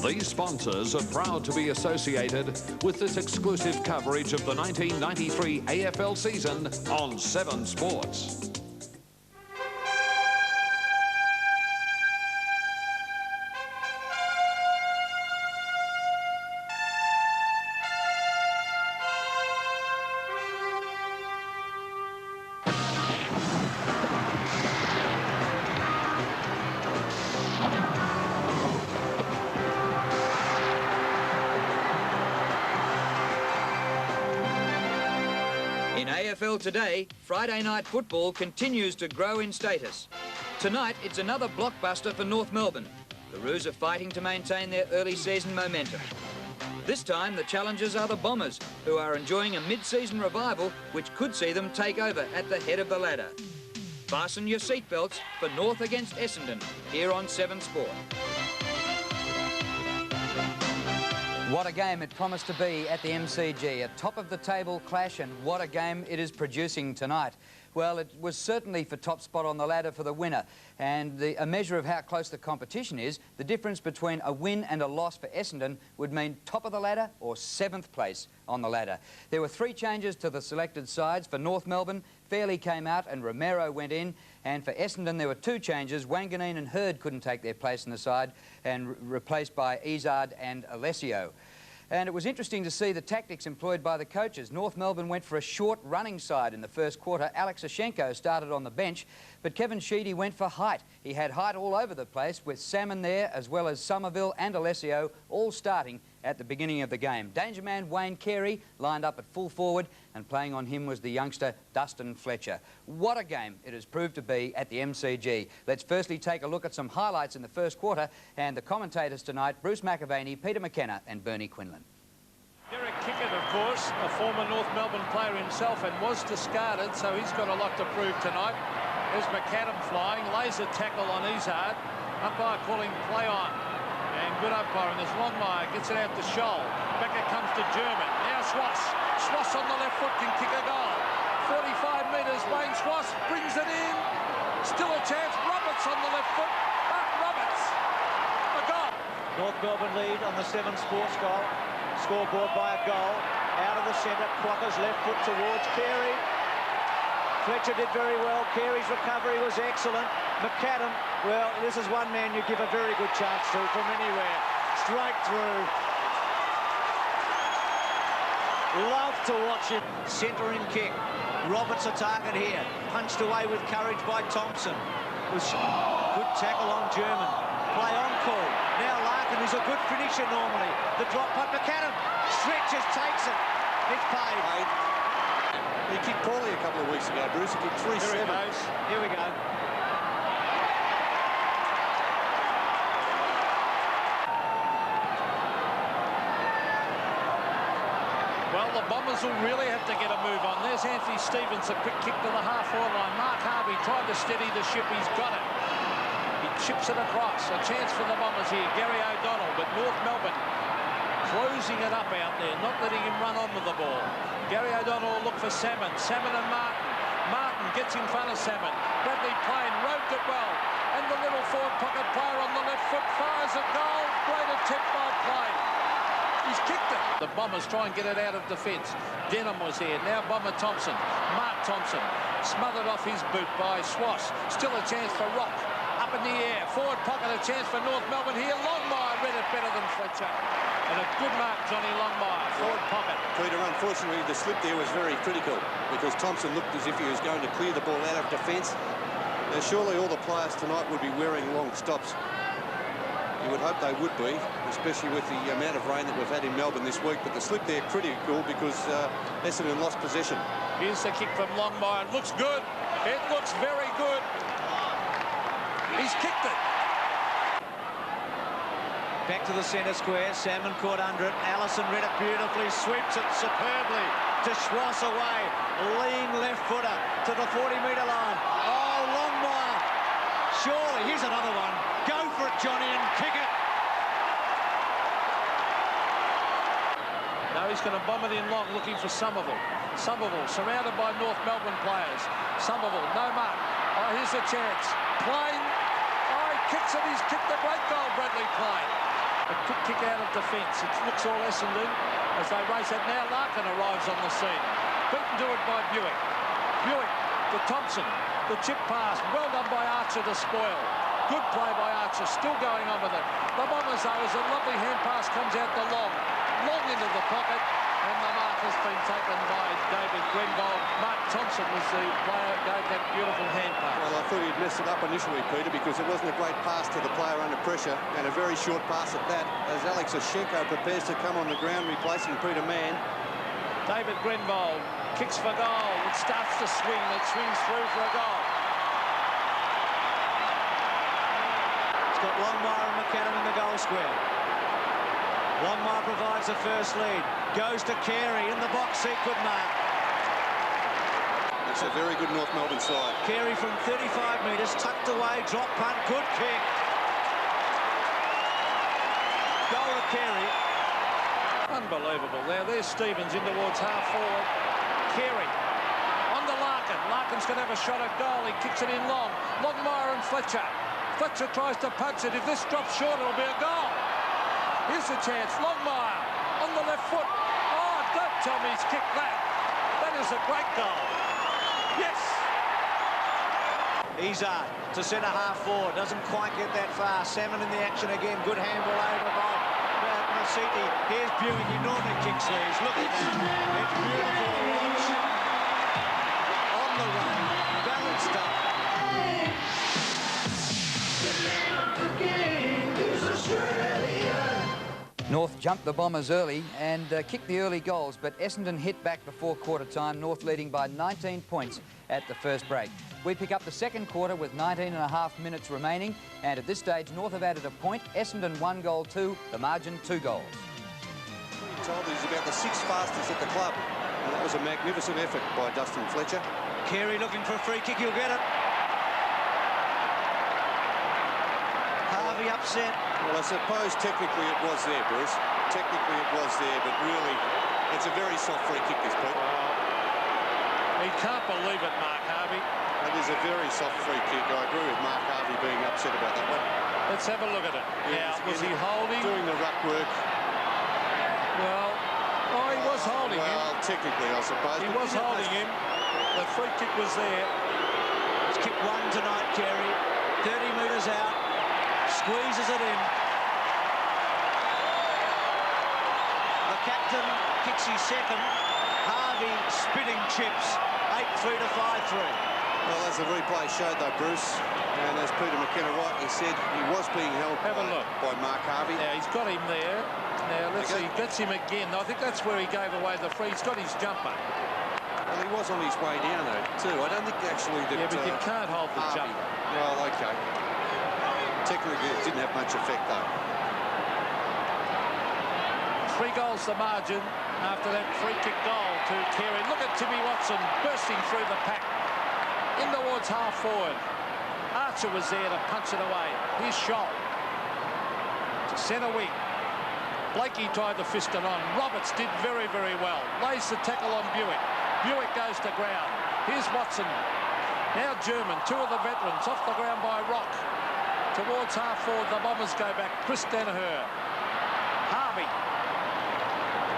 These sponsors are proud to be associated with this exclusive coverage of the 1993 AFL season on 7 Sports. In AFL today, Friday night football continues to grow in status. Tonight, it's another blockbuster for North Melbourne. The Roos are fighting to maintain their early season momentum. This time, the challengers are the Bombers, who are enjoying a mid-season revival which could see them take over at the head of the ladder. Fasten your seatbelts for North against Essendon, here on 7 Sport. What a game it promised to be at the MCG, a top-of-the-table clash, and what a game it is producing tonight. Well, it was certainly for top spot on the ladder for the winner, and a measure of how close the competition is, the difference between a win and a loss for Essendon would mean top of the ladder or 7th place on the ladder. There were 3 changes to the selected sides. For North Melbourne, Fairley came out and Romero went in, and for Essendon there were 2 changes. Wanganeen and Hurd couldn't take their place in the side and replaced by Izard and Alessio. And it was interesting to see the tactics employed by the coaches. North Melbourne went for a short running side in the first quarter. Alex Ashenko started on the bench, but Kevin Sheedy went for height. He had height all over the place, with Salmon there, as well as Somerville and Alessio, all starting at the beginning of the game. Danger man Wayne Carey lined up at full forward, and playing on him was the youngster Dustin Fletcher. What a game it has proved to be at the MCG. Let's firstly take a look at some highlights in the first quarter, and the commentators tonight, Bruce McAvaney, Peter McKenna and Bernie Quinlan. Derek Kickett, of course, a former North Melbourne player himself, and was discarded, so he's got a lot to prove tonight. There's McAdam flying, lays a tackle on Izard. Umpire calling play on. And good umpiring as Longmire gets it out to Scholl. Back it comes to German. Now Schwass. Schwass on the left foot can kick a goal. 35 metres, Wayne Schwass brings it in. Still a chance. Roberts on the left foot. Roberts. A goal. North Melbourne lead on the 7 Sports goal. Scoreboard by a goal. Out of the centre, Crocker's left foot towards Carey. Fletcher did very well. Carey's recovery was excellent. McAdam, well, this is one man you give a very good chance to from anywhere. Straight through. Love to watch him. Centering kick. Roberts a target here. Punched away with courage by Thompson. Was good tackle on German. Play on call. Now Larkin, who's a good finisher normally. The drop punt, McAdam stretches, takes it. It's paid. He kicked poorly a couple of weeks ago, Bruce. He kicked 3-7. Here we go. Well, the Bombers will really have to get a move on. There's Anthony Stevens, a quick kick to the half-forward line. Mark Harvey tried to steady the ship. He's got it. He chips it across. A chance for the Bombers here. Gary O'Donnell, but North Melbourne closing it up out there, not letting him run on with the ball. Gary O'Donnell will look for Salmon. Salmon and Martin. Martin gets in front of Salmon. Bradley Payne roped it well. And the little forward pocket player on the left foot fires a goal. Great attempt by Payne. He's kicked it. The Bombers try and get it out of defence. Denham was here. Now Bomber Thompson. Mark Thompson smothered off his boot by Schwass. Still a chance for Rock. Up in the air. Forward pocket, a chance for North Melbourne here. Longmire read it better than Fletcher. And a good mark, Johnny Longmire. Forward pocket. Peter, unfortunately, the slip there was very critical because Thompson looked as if he was going to clear the ball out of defence. Now, surely all the players tonight would be wearing long stops. You would hope they would be, especially with the amount of rain that we've had in Melbourne this week. But the slip there critical because Essendon lost possession. Here's the kick from Longmire. It looks good. It looks very good. He's kicked it. Back to the centre square. Salmon caught under it. Allison read it beautifully. Sweeps it superbly to Schwass away. Lean left footer to the 40-metre line. Oh, Longmire. Surely. Here's another one. Go for it, Johnny, and kick it. Now he's going to bomb it in long, looking for Somerville. Somerville surrounded by North Melbourne players. Somerville, no mark. Oh, here's a chance. Payne. Oh, he kicks it. He's kicked the great goal, Bradley Payne. A quick kick out of defence. It looks all Essendon as they race it. Now Larkin arrives on the scene. Beaten to it by Buick. Buick to Thompson. The chip pass. Well done by Archer to spoil. Good play by Archer. Still going on with it. The Bombers, though, as a lovely hand pass comes out to Long. Long into the pocket. And the mark has been taken by David Grenvold. Mark Thompson was the player who gave that beautiful hand pass. Well, I thought he'd messed it up initially, Peter, because it wasn't a great pass to the player under pressure, and a very short pass at that, as Alex Oshenko prepares to come on the ground, replacing Peter Mann. David Grenvold kicks for goal. It starts to swing. It swings through for a goal. It's got Longmire and McAdam in the goal square. Longmire provides the first lead. Goes to Carey in the box. He could mark. It's a very good North Melbourne side. Carey from 35 metres, tucked away, drop punt, good kick. Goal to Carey. Unbelievable. Now there's Stevens in towards half forward. Carey on to Larkin. Larkin's going to have a shot at goal. He kicks it in long. Longmire and Fletcher. Fletcher tries to punch it. If this drops short, it'll be a goal. Here's the chance. Longmire on the left foot. Oh, don't tell me he's kicked that. That is a great goal. Yes. Izard to centre half forward. Doesn't quite get that far. Salmon in the action again. Good handball over by Masiti. Here's Buick. He normally kicks these. Look at that. It's beautiful to watch. On the run. Balanced up. North jumped the Bombers early and kicked the early goals, but Essendon hit back before quarter time, North leading by 19 points at the first break. We pick up the second quarter with 19.5 minutes remaining, and at this stage North have added a point. Essendon 1 goal 2, the margin 2 goals. He's told that he's about the 6th fastest at the club, and that was a magnificent effort by Dustin Fletcher. Carey looking for a free kick. He'll get it. Harvey upset. Well, I suppose technically it was there, Bruce. Technically it was there, but really, it's a very soft free kick, this, Pete. He can't believe it, Mark Harvey. It is a very soft free kick. I agree with Mark Harvey being upset about that one. Let's have a look at it. Now, was he holding? Doing the ruck work. Well, oh, he was holding him. Well, technically, I suppose. He was holding him. The free kick was there. He's kicked one tonight, Carey. 30 metres out. Squeezes it in. The captain kicks his second. Harvey spitting chips. 8-3 to 5-3. Well, as the replay showed, though, Bruce, and as Peter McKenna rightly said, he was being held by Mark Harvey. Now, he's got him there. Now, let's see. He gets him again. I think that's where he gave away the free. He's got his jumper. Well, he was on his way down, though, too. I don't think actually that... Yeah, but you can't hold the Harvey. jumper. Well, OK. Technically, it didn't have much effect, though. 3 goals the margin after that free kick goal to Carey. Look at Timmy Watson bursting through the pack. In towards half forward. Archer was there to punch it away. Here's Scholl. To centre wing. Blakey tried to fist it on. Roberts did very, very well. Lays the tackle on Buick. Buick goes to ground. Here's Watson. Now German. 2 of the veterans off the ground by Rock. Towards half forward, the Bombers go back. Chris Danaher. Harvey.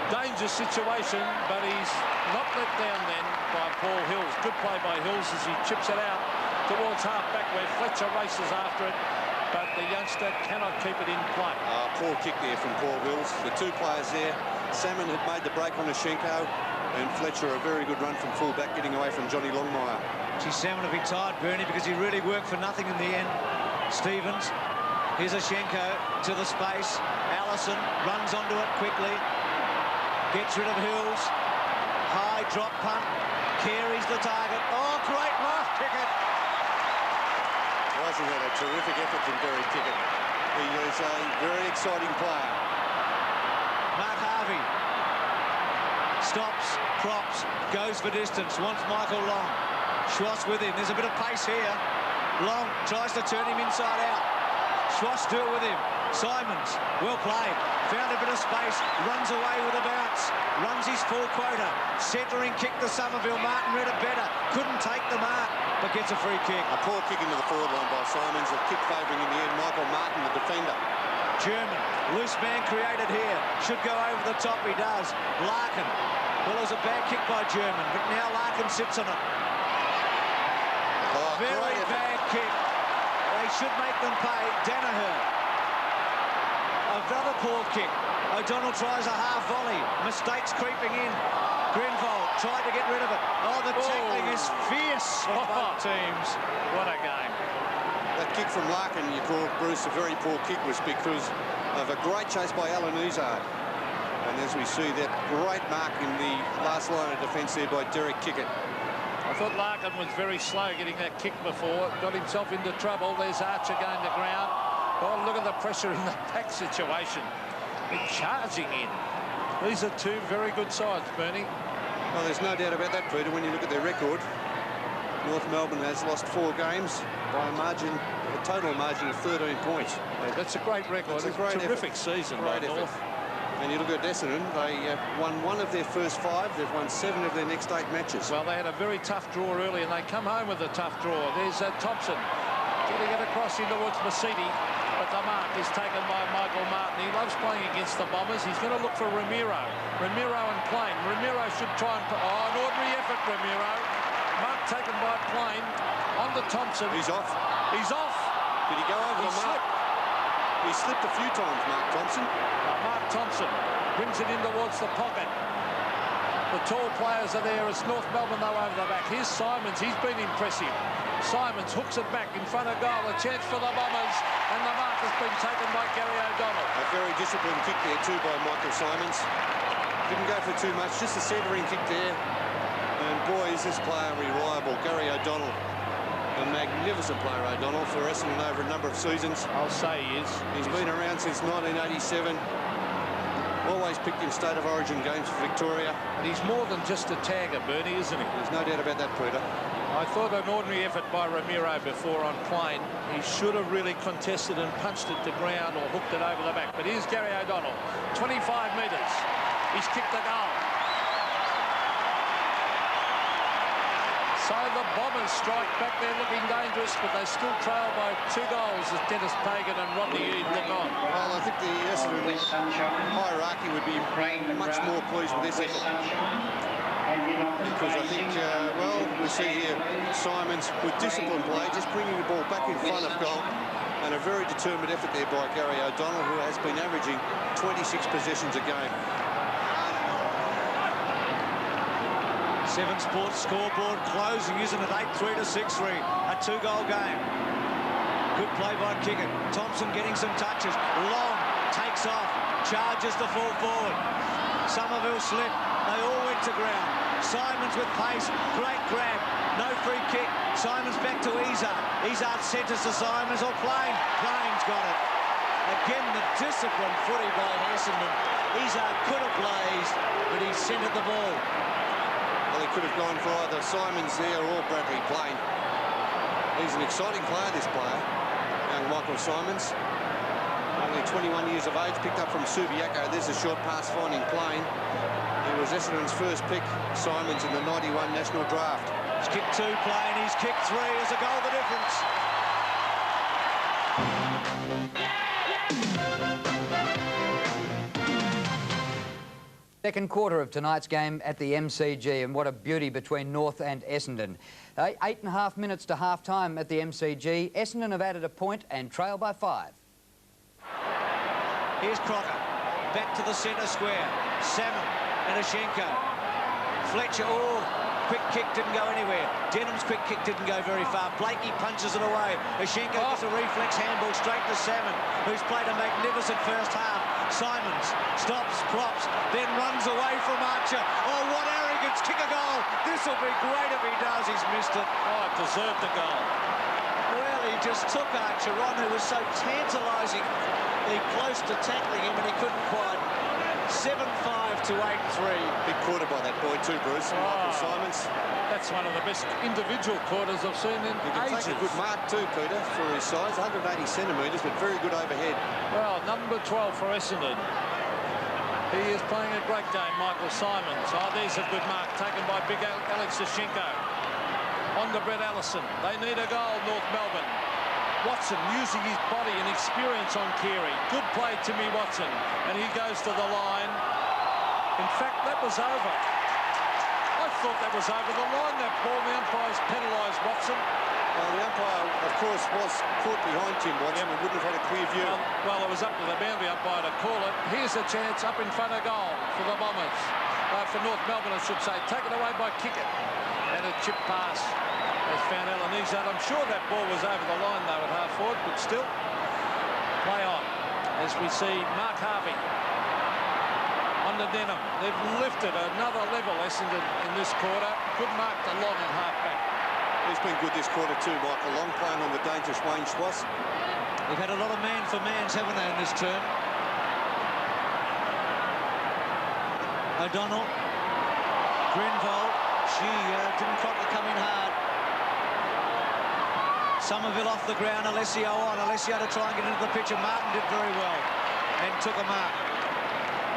Dangerous situation, but he's not let down then by Paul Hills. Good play by Hills as he chips it out towards half-back where Fletcher races after it, but the youngster cannot keep it in play. Poor kick there from Paul Hills. The 2 players there. Salmon had made the break on Oshenko, and Fletcher a very good run from full-back, getting away from Johnny Longmire. Geez, Salmon will be tired, Bernie, because he really worked for nothing in the end. Stevens. Here's Oshenko to the space. Allison runs onto it quickly. Gets rid of Hills. High drop punt. Carey's the target. Oh, great mark, Pickett. Wasn't that a terrific effort from Derry Pickett? He is a very exciting player. Mark Harvey. Stops, props, goes for distance. Wants Michael Long. Schwass with him. There's a bit of pace here. Long tries to turn him inside out. Schwass do it with him. Simons, well played. Found a bit of space, runs away with a bounce. Runs his full quota. Centering kick to Somerville. Martin read it better. Couldn't take the mark, but gets a free kick. A poor kick into the forward line by Simons. A kick favouring in the end Michael Martin, the defender. German. Loose man created here. Should go over the top. He does. Larkin. Well, it was a bad kick by German, but now Larkin sits on it. Oh, Very bad kick. They should make them pay. Danaher. Another poor kick. O'Donnell tries a half volley. Mistakes creeping in. Grenville tried to get rid of it. Oh, the tackling is fierce of both teams. What a game. That kick from Larkin, you call Bruce a very poor kick, was because of a great chase by Alan Izzard. And as we see, that great mark in the last line of defence there by Derek Kickett. I thought Larkin was very slow getting that kick before. Got himself into trouble. There's Archer going to ground. Oh, look at the pressure in the back situation. They're charging in. These are two very good sides, Bernie. Well, there's no doubt about that, Peter, when you look at their record. North Melbourne has lost 4 games by a total margin of 13 points. Yeah, that's a great record. It's a great terrific season by North. And you look at Essendon, they won 1 of their first 5. They've won 7 of their next 8 matches. Well, they had a very tough draw early, and they come home with a tough draw. There's Thompson getting it across in towards Masidi, but the mark is taken by Michael Martin. He loves playing against the Bombers. He's going to look for Ramiro. Ramiro and Plain. Ramiro should try and... Oh, an ordinary effort, Ramiro. Mark taken by Plain. On to Thompson. He's off. He's off. Did he go over the mark? He slipped a few times, Mark Thompson. Mark Thompson brings it in towards the pocket. The tall players are there. It's North Melbourne, though, over the back. Here's Simons. He's been impressive. Simons hooks it back in front of goal. A chance for the Bombers. And the mark has been taken by Gary O'Donnell. A very disciplined kick there, too, by Michael Simons. Didn't go for too much. Just a centering kick there. And, boy, is this player reliable. Gary O'Donnell. A magnificent player, O'Donnell, for Essendon over a number of seasons. I'll say he is. He's been around since 1987. Always picked in State of Origin games for Victoria. And he's more than just a tagger, Bernie, isn't he? There's no doubt about that, Peter. I thought an ordinary effort by Ramiro before on Plain. He should have really contested and punched it to ground or hooked it over the back. But here's Gary O'Donnell, 25 metres. He's kicked the goal. So the Bombers strike back there looking dangerous, but they still trail by 2 goals as Dennis Pagan and Rodney Eade look on. Well, I think the Essendon hierarchy would be much more pleased with this effort. Because I think, well, we see here Simons with disciplined play, just bringing the ball back in front of goal. And a very determined effort there by Gary O'Donnell, who has been averaging 26 possessions a game. 7 Sports scoreboard closing, isn't it? 8-3 to 6-3. A 2-goal game. Good play by Kickett. Thompson getting some touches. Long takes off. Charges the full forward. Somerville slip. They all went to ground. Simons with pace. Great grab. No free kick. Simons back to Izzard. Izzard centres to Simons or Plain. Plain's got it. Again, the disciplined footy by Essendon. Izzard could have blazed, but he centred the ball. Well, he could have gone for either Simons there or Bradley Plain. He's an exciting player, this player, young Michael Simons. Only 21 years of age, picked up from Subiaco. There's a short pass finding Plain. He was Essendon's first pick, Simons, in the 91 national draft. He's kicked 2, Plain. He's kicked 3. There's a goal, the difference. Second quarter of tonight's game at the MCG, and what a beauty between North and Essendon. 8.5 minutes to half-time at the MCG. Essendon have added a point and trail by 5. Here's Crocker. Back to the centre square. Salmon and Ashenko. Fletcher, quick kick didn't go anywhere. Denham's quick kick didn't go very far. Blakey punches it away. Ashenko gets a reflex handball straight to Salmon, who's played a magnificent first half. Simons stops, props, then runs away from Archer. Oh, what arrogance! Kick a goal. This will be great if he does. He's missed it. Oh, it deserved the goal. Well, he just took Archer on, who was so tantalisingly close to tackling him, and he couldn't quite. 7-5 to 8-3. Big quarter by that boy too, Bruce. Michael Simons. That's one of the best individual quarters I've seen in He can ages. take a good mark too, Peter, for his size. 180 centimetres, but very good overhead. Well, number 12 for Essendon. He is playing a great game, Michael Simons. Oh, there's a good mark taken by big Alex Ashenko. On to Brett Allison. They need a goal, North Melbourne. Watson using his body and experience on Carey. Good play, Timmy Watson. And he goes to the line. In fact, that was over. I thought that was over the line, that ball. The umpires penalised Watson. Well, the umpire, of course, was caught behind Tim Watson and wouldn't have had a clear view. Well, it was up to the boundary umpire to call it. Here's a chance up in front of goal for the Bombers. For North Melbourne, I should say. Taken away by Kickett. And a chip pass has found Alaniza. I'm sure that ball was over the line, though, at half-forward, but still, play on. As we see Mark Harvey under Denham. They've lifted another level, Essendon, in this quarter. Good mark to Long in half-back. He's been good this quarter too, Michael Long, playing on the dangerous Wayne Schwass. They've had a lot of man-for-mans, haven't they, in this term? O'Donnell. Grenville. She didn't quite come in hard. Somerville off the ground. Alessio on. Alessio to try and get into the pitch, and Martin did very well and took a mark.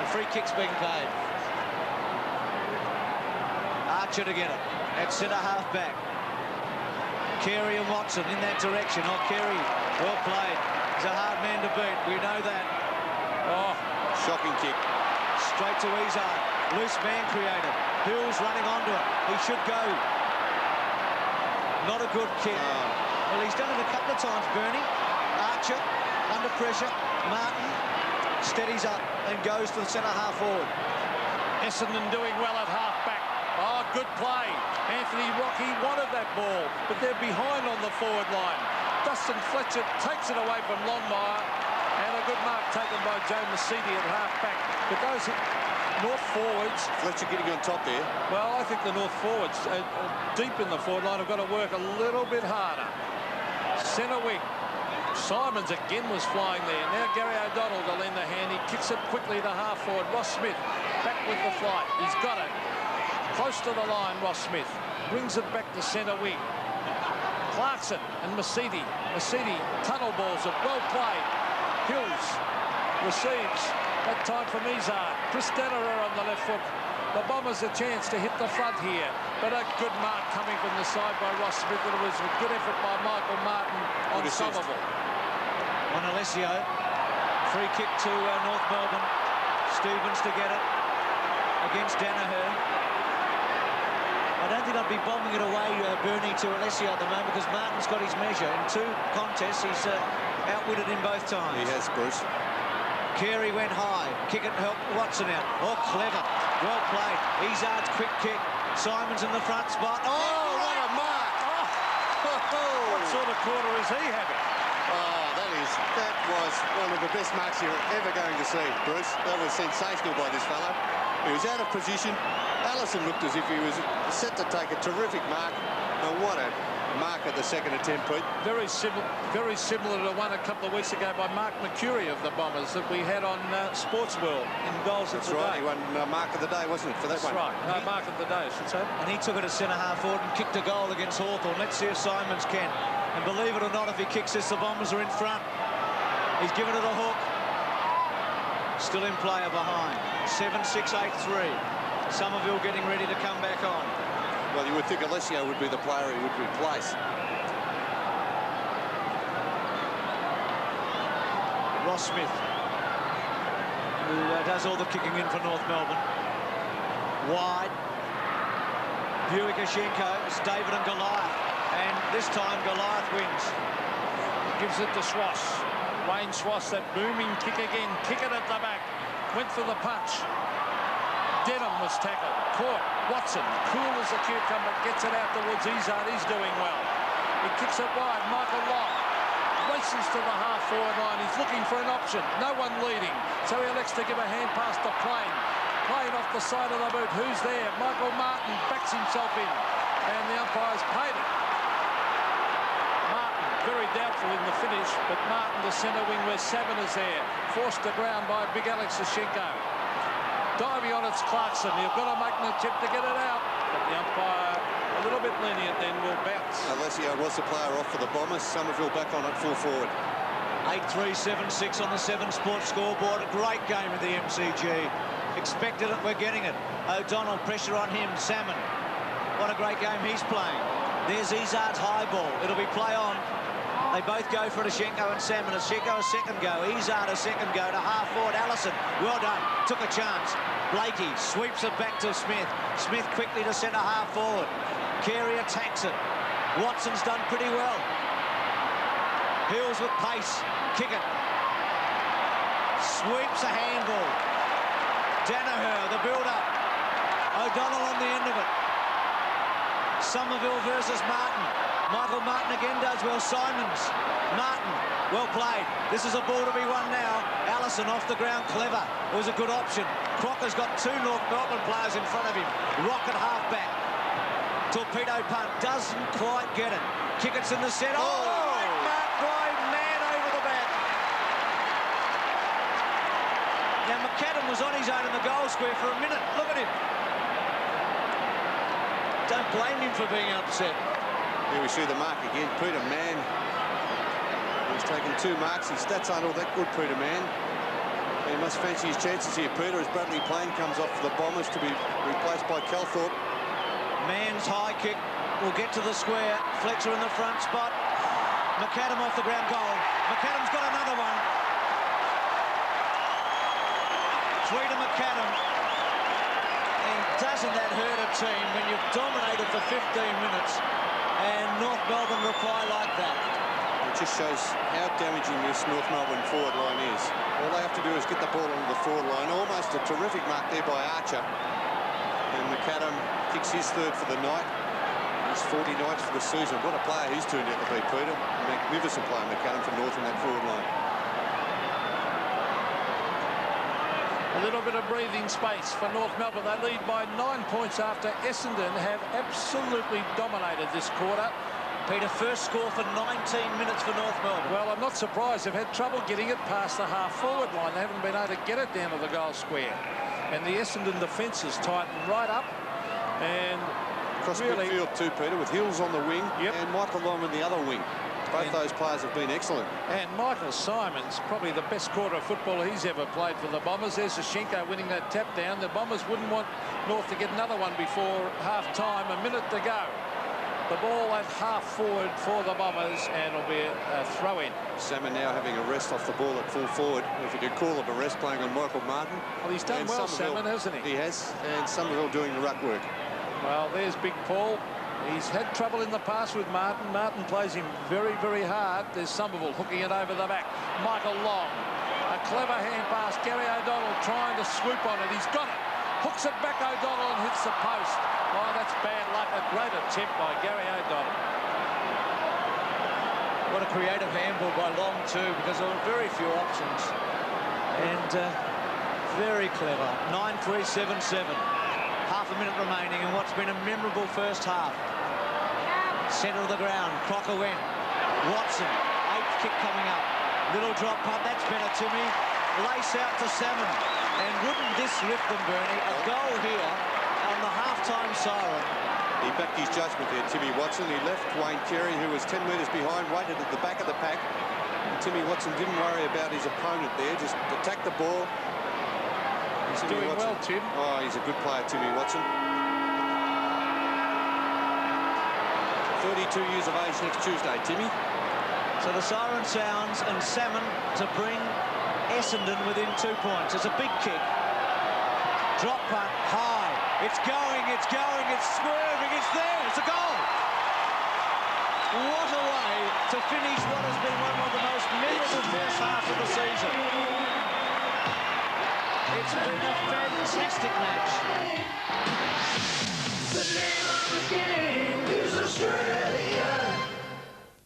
And free kick's being paid. Archer to get it. At centre half back. Carey and Watson in that direction. Oh, Carey, well played. He's a hard man to beat. We know that. Oh, shocking kick. Straight to Izard. Loose man created. Hill's running onto it. He should go. Not a good kick. Well, he's done it a couple of times, Bernie. Archer, under pressure. Martin steadies up and goes to the centre half forward. Essendon doing well at half-back. Oh, good play. Anthony Rocky wanted that ball, but they're behind on the forward line. Dustin Fletcher takes it away from Longmire, and a good mark taken by Joe Mercedes at half-back. But those North forwards... Fletcher getting on top there. Well, I think the North forwards, deep in the forward line, have got to work a little bit harder. Centre wing. Simons again was flying there. Now Gary O'Donnell to lend a hand. He kicks it quickly to half-forward. Ross Smith back with the flight. He's got it. Close to the line, Ross Smith. Brings it back to centre wing. Clarkson and Mercedes. Mercedes, tunnel balls it. Well played. Hills receives. That time from Izard. Chris Danaher on the left foot. The Bombers a chance to hit the front here. But a good mark coming from the side by Ross Smith. It was a good effort by Michael Martin on Somerville. On Alessio. Free kick to North Melbourne. Stevens to get it against Danaher. I don't think I'd be bombing it away, Bernie, to Alessio at the moment, because Martin's got his measure. In 2 contests, he's outwitted him both times. He has, Bruce. Carey went high. Kick it helped Watson out. Oh, clever. Well played. Izard's quick kick. Simons in the front spot. Oh, what a mark! Oh. What sort of quarter is he having? Oh, that was one of the best marks you're ever going to see, Bruce. That was sensational by this fellow. He was out of position. Allison looked as if he was set to take a terrific mark. And what a mark at the second attempt, Pete. Very similar to one a couple of weeks ago by Mark McCurry of the Bombers that we had on Sports World in Goals of the Day. That's right, he won Mark of the Day, wasn't it, for that one? That's right, Mark of the Day, I should say. And he took it to centre half forward and kicked a goal against Hawthorn. Let's see if Simons can. And believe it or not, if he kicks this, the Bombers are in front. He's given it a hook. Still in player behind. 7-6-8-3. Somerville getting ready to come back on. Well, you would think Alessio would be the player he would replace. Ross Smith, who does all the kicking in for North Melbourne. Wide. Buick-Ashenko, it's David and Goliath. And this time Goliath wins. Gives it to Schwass. Wayne Schwass, that booming kick again. Kick it at the back. Went for the punch. Denham was tackled. Caught. Watson, cool as a cucumber, gets it out towards Izard. He's doing well. He kicks it wide. Michael Long races to the half-forward line. He's looking for an option. No one leading. So he elects to give a hand pass to Plain. Plain off the side of the boot. Who's there? Michael Martin backs himself in. And the umpire's paid it. Martin, very doubtful in the finish, but Martin to centre wing where Savin is there. Forced to ground by big Alex Ashenko. Diving on it's Clarkson. You've got to make an attempt to get it out. But the umpire, a little bit lenient then, will bounce. Alessio was the player off for the Bombers. Somerville back on at full forward. 8-3, 7-6 on the 7 Sports scoreboard. A great game at the MCG. Expected it, we're getting it. O'Donnell, pressure on him. Salmon. What a great game he's playing. There's Izard's high ball. It'll be play on. They both go for Ashenko and Salmon. Ashenko a second go. Izard a second go to half forward. Allison, well done. Took a chance. Blakey sweeps it back to Smith. Smith quickly to centre half forward. Carey attacks it. Watson's done pretty well. Hills with pace. Kick it. Sweeps a handball. Danaher, the build-up. O'Donnell on the end of it. Somerville versus Martin. Michael Martin again does well. Simons. Martin, well played. This is a ball to be won now. Allison off the ground, clever. It was a good option. Crocker's got two North Melbourne players in front of him. Rocket half-back. Torpedo punt. Doesn't quite get it. Kickett's in the centre. Oh, great mark by Man over the back. Now, McAdam was on his own in the goal square for a minute. Look at him. Don't blame him for being upset. Here we see the mark again. Peter Mann. He's taken 2 marks. His stats aren't all that good, Peter Mann. He must fancy his chances here, Peter, as Bradley Plain comes off for the Bombers to be replaced by Calthorpe. Mann's high kick will get to the square. Fletcher in the front spot. McAdam off the ground, goal. McAdam's got another one. 3 to McAdam. And doesn't that hurt a team when you've dominated for 15 minutes and North Melbourne reply like that? It just shows how damaging this North Melbourne forward line is. All they have to do is get the ball onto the forward line. Almost a terrific mark there by Archer. And McAdam kicks his 3rd for the night. He's 49th for the season. What a player he's turned out to be, Peter. Magnificent player, McAdam, for North in that forward line. A little bit of breathing space for North Melbourne. They lead by 9 points after Essendon have absolutely dominated this quarter. Peter, first score for 19 minutes for North Melbourne. Well, I'm not surprised. They've had trouble getting it past the half-forward line. They haven't been able to get it down to the goal square. And the Essendon defence is tightened right up. And across really, midfield too, Peter, with Hills on the wing and Michael Long on the other wing. Both those players have been excellent. And Michael Simons, probably the best quarter of football he's ever played for the Bombers. There's Ashenko winning that tap down. The Bombers wouldn't want North to get another one before half-time. A minute to go. The ball at half-forward for the Bombers, and it'll be a throw-in. Salmon now having a rest off the ball at full forward, if you could call it a rest, playing on Michael Martin. Well, he's done well, Salmon, hasn't he? He has, and Somerville doing the ruck work. Well, there's Big Paul. He's had trouble in the past with Martin. Martin plays him very, very hard. There's Somerville hooking it over the back. Michael Long. A clever hand pass. Gary O'Donnell trying to swoop on it. He's got it. Hooks it back, O'Donnell, and hits the post. Oh, that's bad luck. A great attempt by Gary O'Donnell. What a creative handball by Long, too, because there were very few options. And very clever. 9-3-7-7. Half a minute remaining in what's been a memorable first half. Centre of the ground. Crocker went. Watson. 8th kick coming up. Little drop punt. That's better, Timmy. Lace out to Salmon. And wouldn't this lift them, Bernie? A goal here on the half-time siren. He backed his judgment there, Timmy Watson. He left Wayne Carey, who was 10 metres behind, waited at the back of the pack. And Timmy Watson didn't worry about his opponent there, just attacked the ball. He's doing well, Tim. Oh, he's a good player, Timmy Watson. 32 years of age next Tuesday, Timmy. So the siren sounds, and Salmon to bring Essendon within 2 points. It's a big kick. Drop punt, high. It's going, it's swerving, it's there, it's a goal. What a way to finish what has been one of the most memorable first half of the season. It's been a fantastic match. The name of the game is Australia.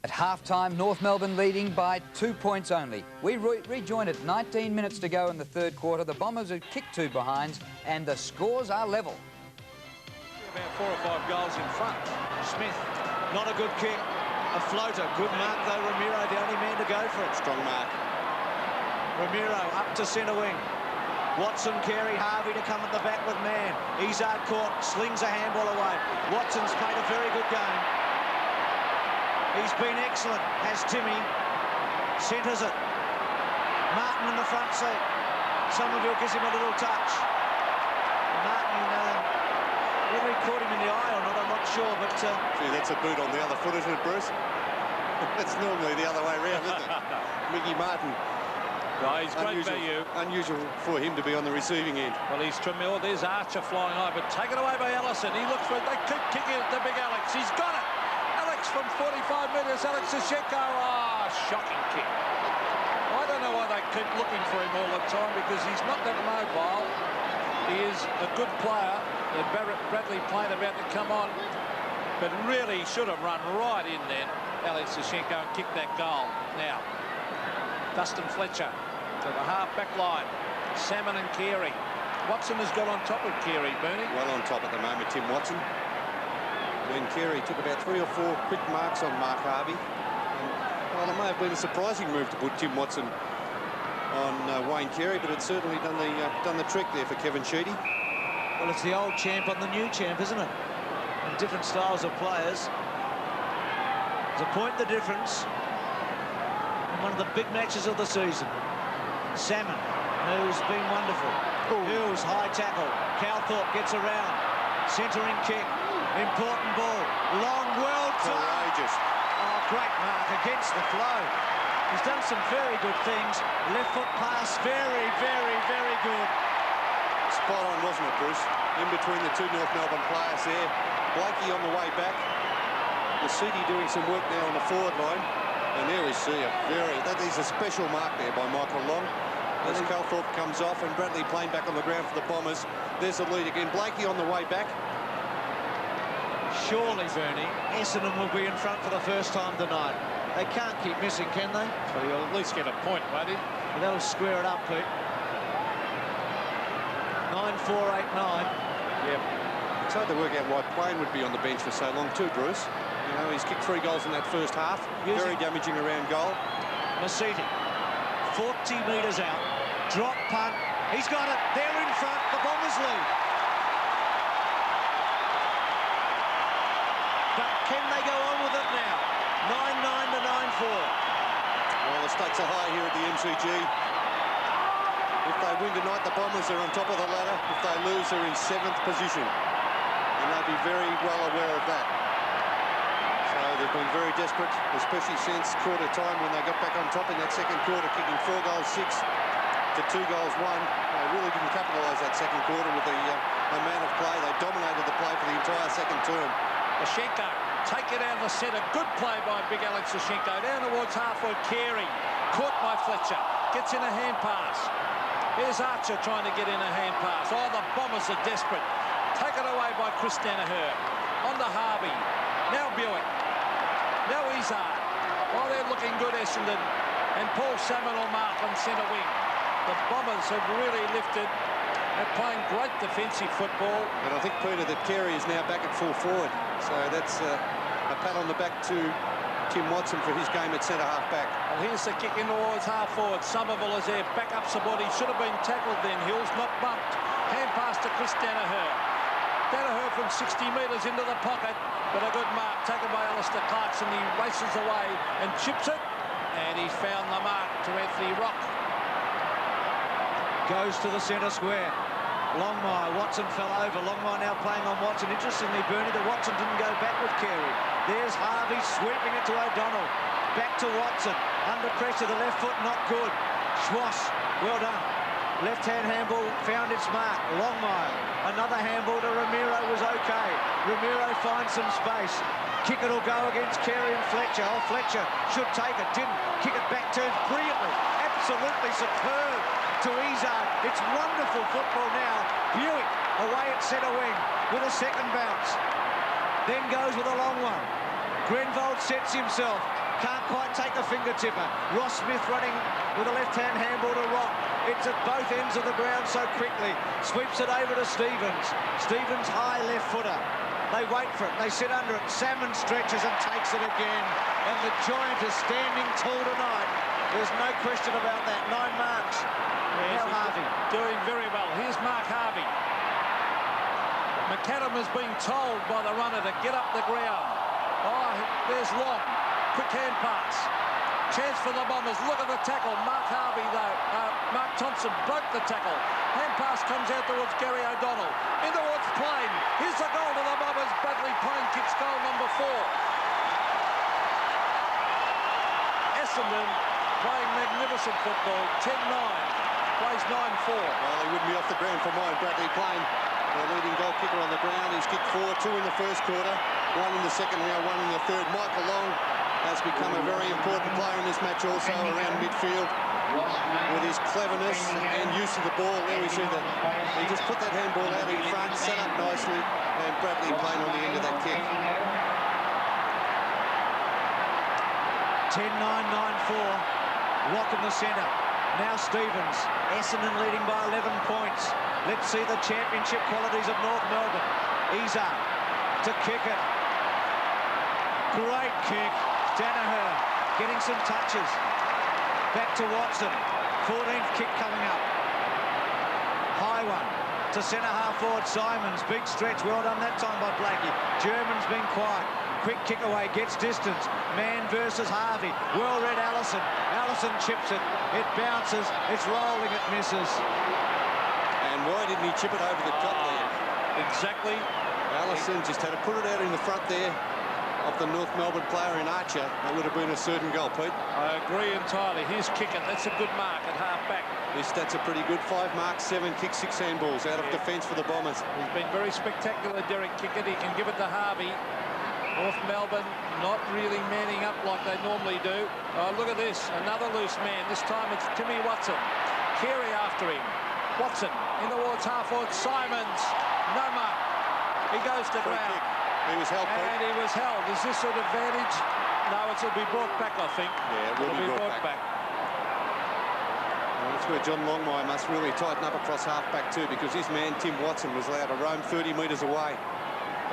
At half-time, North Melbourne leading by 2 points only. We rejoined at 19 minutes to go in the third quarter. The Bombers had kicked 2 behinds, and the scores are level. About 4 or 5 goals in front. Smith, not a good kick. A floater, good mark though. Ramiro, the only man to go for it. Strong mark. Ramiro up to centre wing. Watson, Carey, Harvey to come at the back with Mann. Izard caught, slings a handball away. Watson's played a very good game. He's been excellent, has Timmy. Centres it. Martin in the front seat. Somerville gives him a little touch. Martin, whether he caught him in the eye or not, I'm not sure, but... Gee, that's a boot on the other foot, isn't it, Bruce? That's normally the other way around, isn't it? Mickey Martin. No, he's great value. Unusual for him to be on the receiving end. Well, he's tremendous. There's Archer flying high, but taken away by Ellison. He looks for it. They keep kicking it to Big Alex. He's got it. Alex from 45 metres. Alex Sashenko. Ah, shocking kick. I don't know why they keep looking for him all the time, because he's not that mobile. He is a good player. Bradley playing about to come on, but really should have run right in then, Alex Sashenko, and kicked that goal. Now, Dustin Fletcher to the half-back line. Salmon and Carey. Watson has got on top of Carey, Bernie. Well on top at the moment, Tim Watson. When Carey took about 3 or 4 quick marks on Mark Harvey. Well, it may have been a surprising move to put Tim Watson on Wayne Carey, but it's certainly done the trick there for Kevin Sheedy. Well, it's the old champ on the new champ, isn't it? And different styles of players. There's a point the difference. One of the big matches of the season. Salmon, who's been wonderful. Hills, high tackle. Calthorpe gets around. Centering kick. Important ball. Long, well done. Courageous. Oh, great mark against the flow. He's done some very good things. Left foot pass, very, very, very good. Spot on, wasn't it, Bruce? In between the two North Melbourne players there. Blakey on the way back. Lasiti doing some work now on the forward line. And there we see that is a special mark there by Michael Long. As Calthorpe comes off and Bradley playing back on the ground for the Bombers. There's the lead again. Blakey on the way back. Surely, Bernie, Essendon will be in front for the first time tonight. They can't keep missing, can they? Well, he'll at least get a point, won't he? Well, that'll square it up, Pete. 9-4-8-9. Yep. It's hard to work out why Plain would be on the bench for so long too, Bruce. You know, he's kicked 3 goals in that first half. Very damaging around goal. Lasiti, 40 metres out. Drop punt. He's got it. They're in front. The Bombers lead. But can they go on with it now? 9-9 to 9-4. Well, the stakes are high here at the MCG. If they win tonight, the Bombers are on top of the ladder. If they lose, they're in 7th position. And they'll be very well aware of that. So they've been very desperate, especially since quarter time when they got back on top in that second quarter, kicking 4 goals 6 to 2 goals 1. They really didn't capitalise that second quarter with the amount of play. They dominated the play for the entire second term. Sashenko, take it out of the centre. Good play by big Alex Sashenko. Down towards half-forward, Carey. Caught by Fletcher. Gets in a hand pass. Here's Archer trying to get in a hand pass. Oh, the Bombers are desperate. Taken away by Chris Danaher. On to Harvey. Now Buick. Now Izard. Oh, they're looking good, Essendon. And Paul Salmon will mark on centre wing. The Bombers have really lifted. They're playing great defensive football. And I think, Peter, that Carey is now back at full forward. So that's a pat on the back to Tim Watson for his game at centre half back. Well, here's the kick in towards half forward. Somerville is there. Back up the body. Should have been tackled then. Hills not bumped. Hand pass to Chris Danaher. Danaher from 60 metres into the pocket. But a good mark taken by Alistair Clarkson. He races away and chips it. And he's found the mark to Anthony Rock. Goes to the centre square. Longmire, Watson fell over. Longmire now playing on Watson. Interestingly, Bernie, that Watson didn't go back with Carey. There's Harvey sweeping it to O'Donnell. Back to Watson. Under pressure, the left foot not good. Schwass, well done. Left-hand handball found its mark. Longmire, another handball to Ramiro was okay. Ramiro finds some space. Kick it will go against Carey and Fletcher. Oh, Fletcher should take it, didn't. Kick it back, turns brilliantly. Absolutely superb to Izard. It's wonderful football now. Buick away at centre wing with a second bounce. Then goes with a long one. Grenvold sets himself. Can't quite take the finger tipper. Ross Smith running with a left-hand handball to Rock. It's at both ends of the ground so quickly. Sweeps it over to Stevens. Stevens high left footer. They wait for it. They sit under it. Salmon stretches and takes it again. And the Giant is standing tall tonight. There's no question about that. 9 marks. Yes, now Harvey. Doing very well. Here's Mark Harvey. McAdam has been told by the runner to get up the ground. Oh, there's Long. Quick hand pass. Chance for the Bombers. Look at the tackle. Mark Harvey, though. Mark Thompson broke the tackle. Hand pass comes out towards Gary O'Donnell. In towards Plain. Here's the goal to the Bombers. Bradley Plain kicks goal number 4. Essendon playing magnificent football. 10-9. Plays 9-4. Well, he wouldn't be off the ground for mine. Bradley Plain, the leading goal kicker on the ground. He's kicked 4, 2 in the first quarter, 1 in the second, now 1 in the third. Michael Long has become a very important player in this match also around midfield with his cleverness and use of the ball. There we see that he just put that handball out in front, set up nicely, and Bradley Plain on the end of that kick. 10-9, 9-4. Rock in the centre. Now Stevens. Essendon leading by 11 points. Let's see the championship qualities of North Melbourne. Izzard to kick it. Great kick. Danaher getting some touches. Back to Watson. 14th kick coming up. High one to centre half forward Simons. Big stretch. Well done that time by Blakey. German's been quiet. Quick kick away, gets distance. Man versus Harvey. Well read Allison. Allison chips it. It bounces. It's rolling. It misses. And why didn't he chip it over the top there? Exactly. Allison just had to put it out in the front there of the North Melbourne player in Archer. That would have been a certain goal, Pete. I agree entirely. Here's kicking. That's a good mark at half-back. That's a pretty good 5 marks, 7 kicks, 6 handballs out of defence for the Bombers. He's been very spectacular, Derek Kickett. He can give it to Harvey. North Melbourne not really manning up like they normally do. Oh, look at this. Another loose man. This time it's Timmy Watson. Carey after him. Watson in towards half-forward. Simons. No mark. He goes to ground. He was held. And he was held. Is this an advantage? No, it'll be brought back, I think. Yeah, it will be brought back. Well, that's where John Longmire must really tighten up across half-back too, because his man, Tim Watson, was allowed to roam 30 metres away.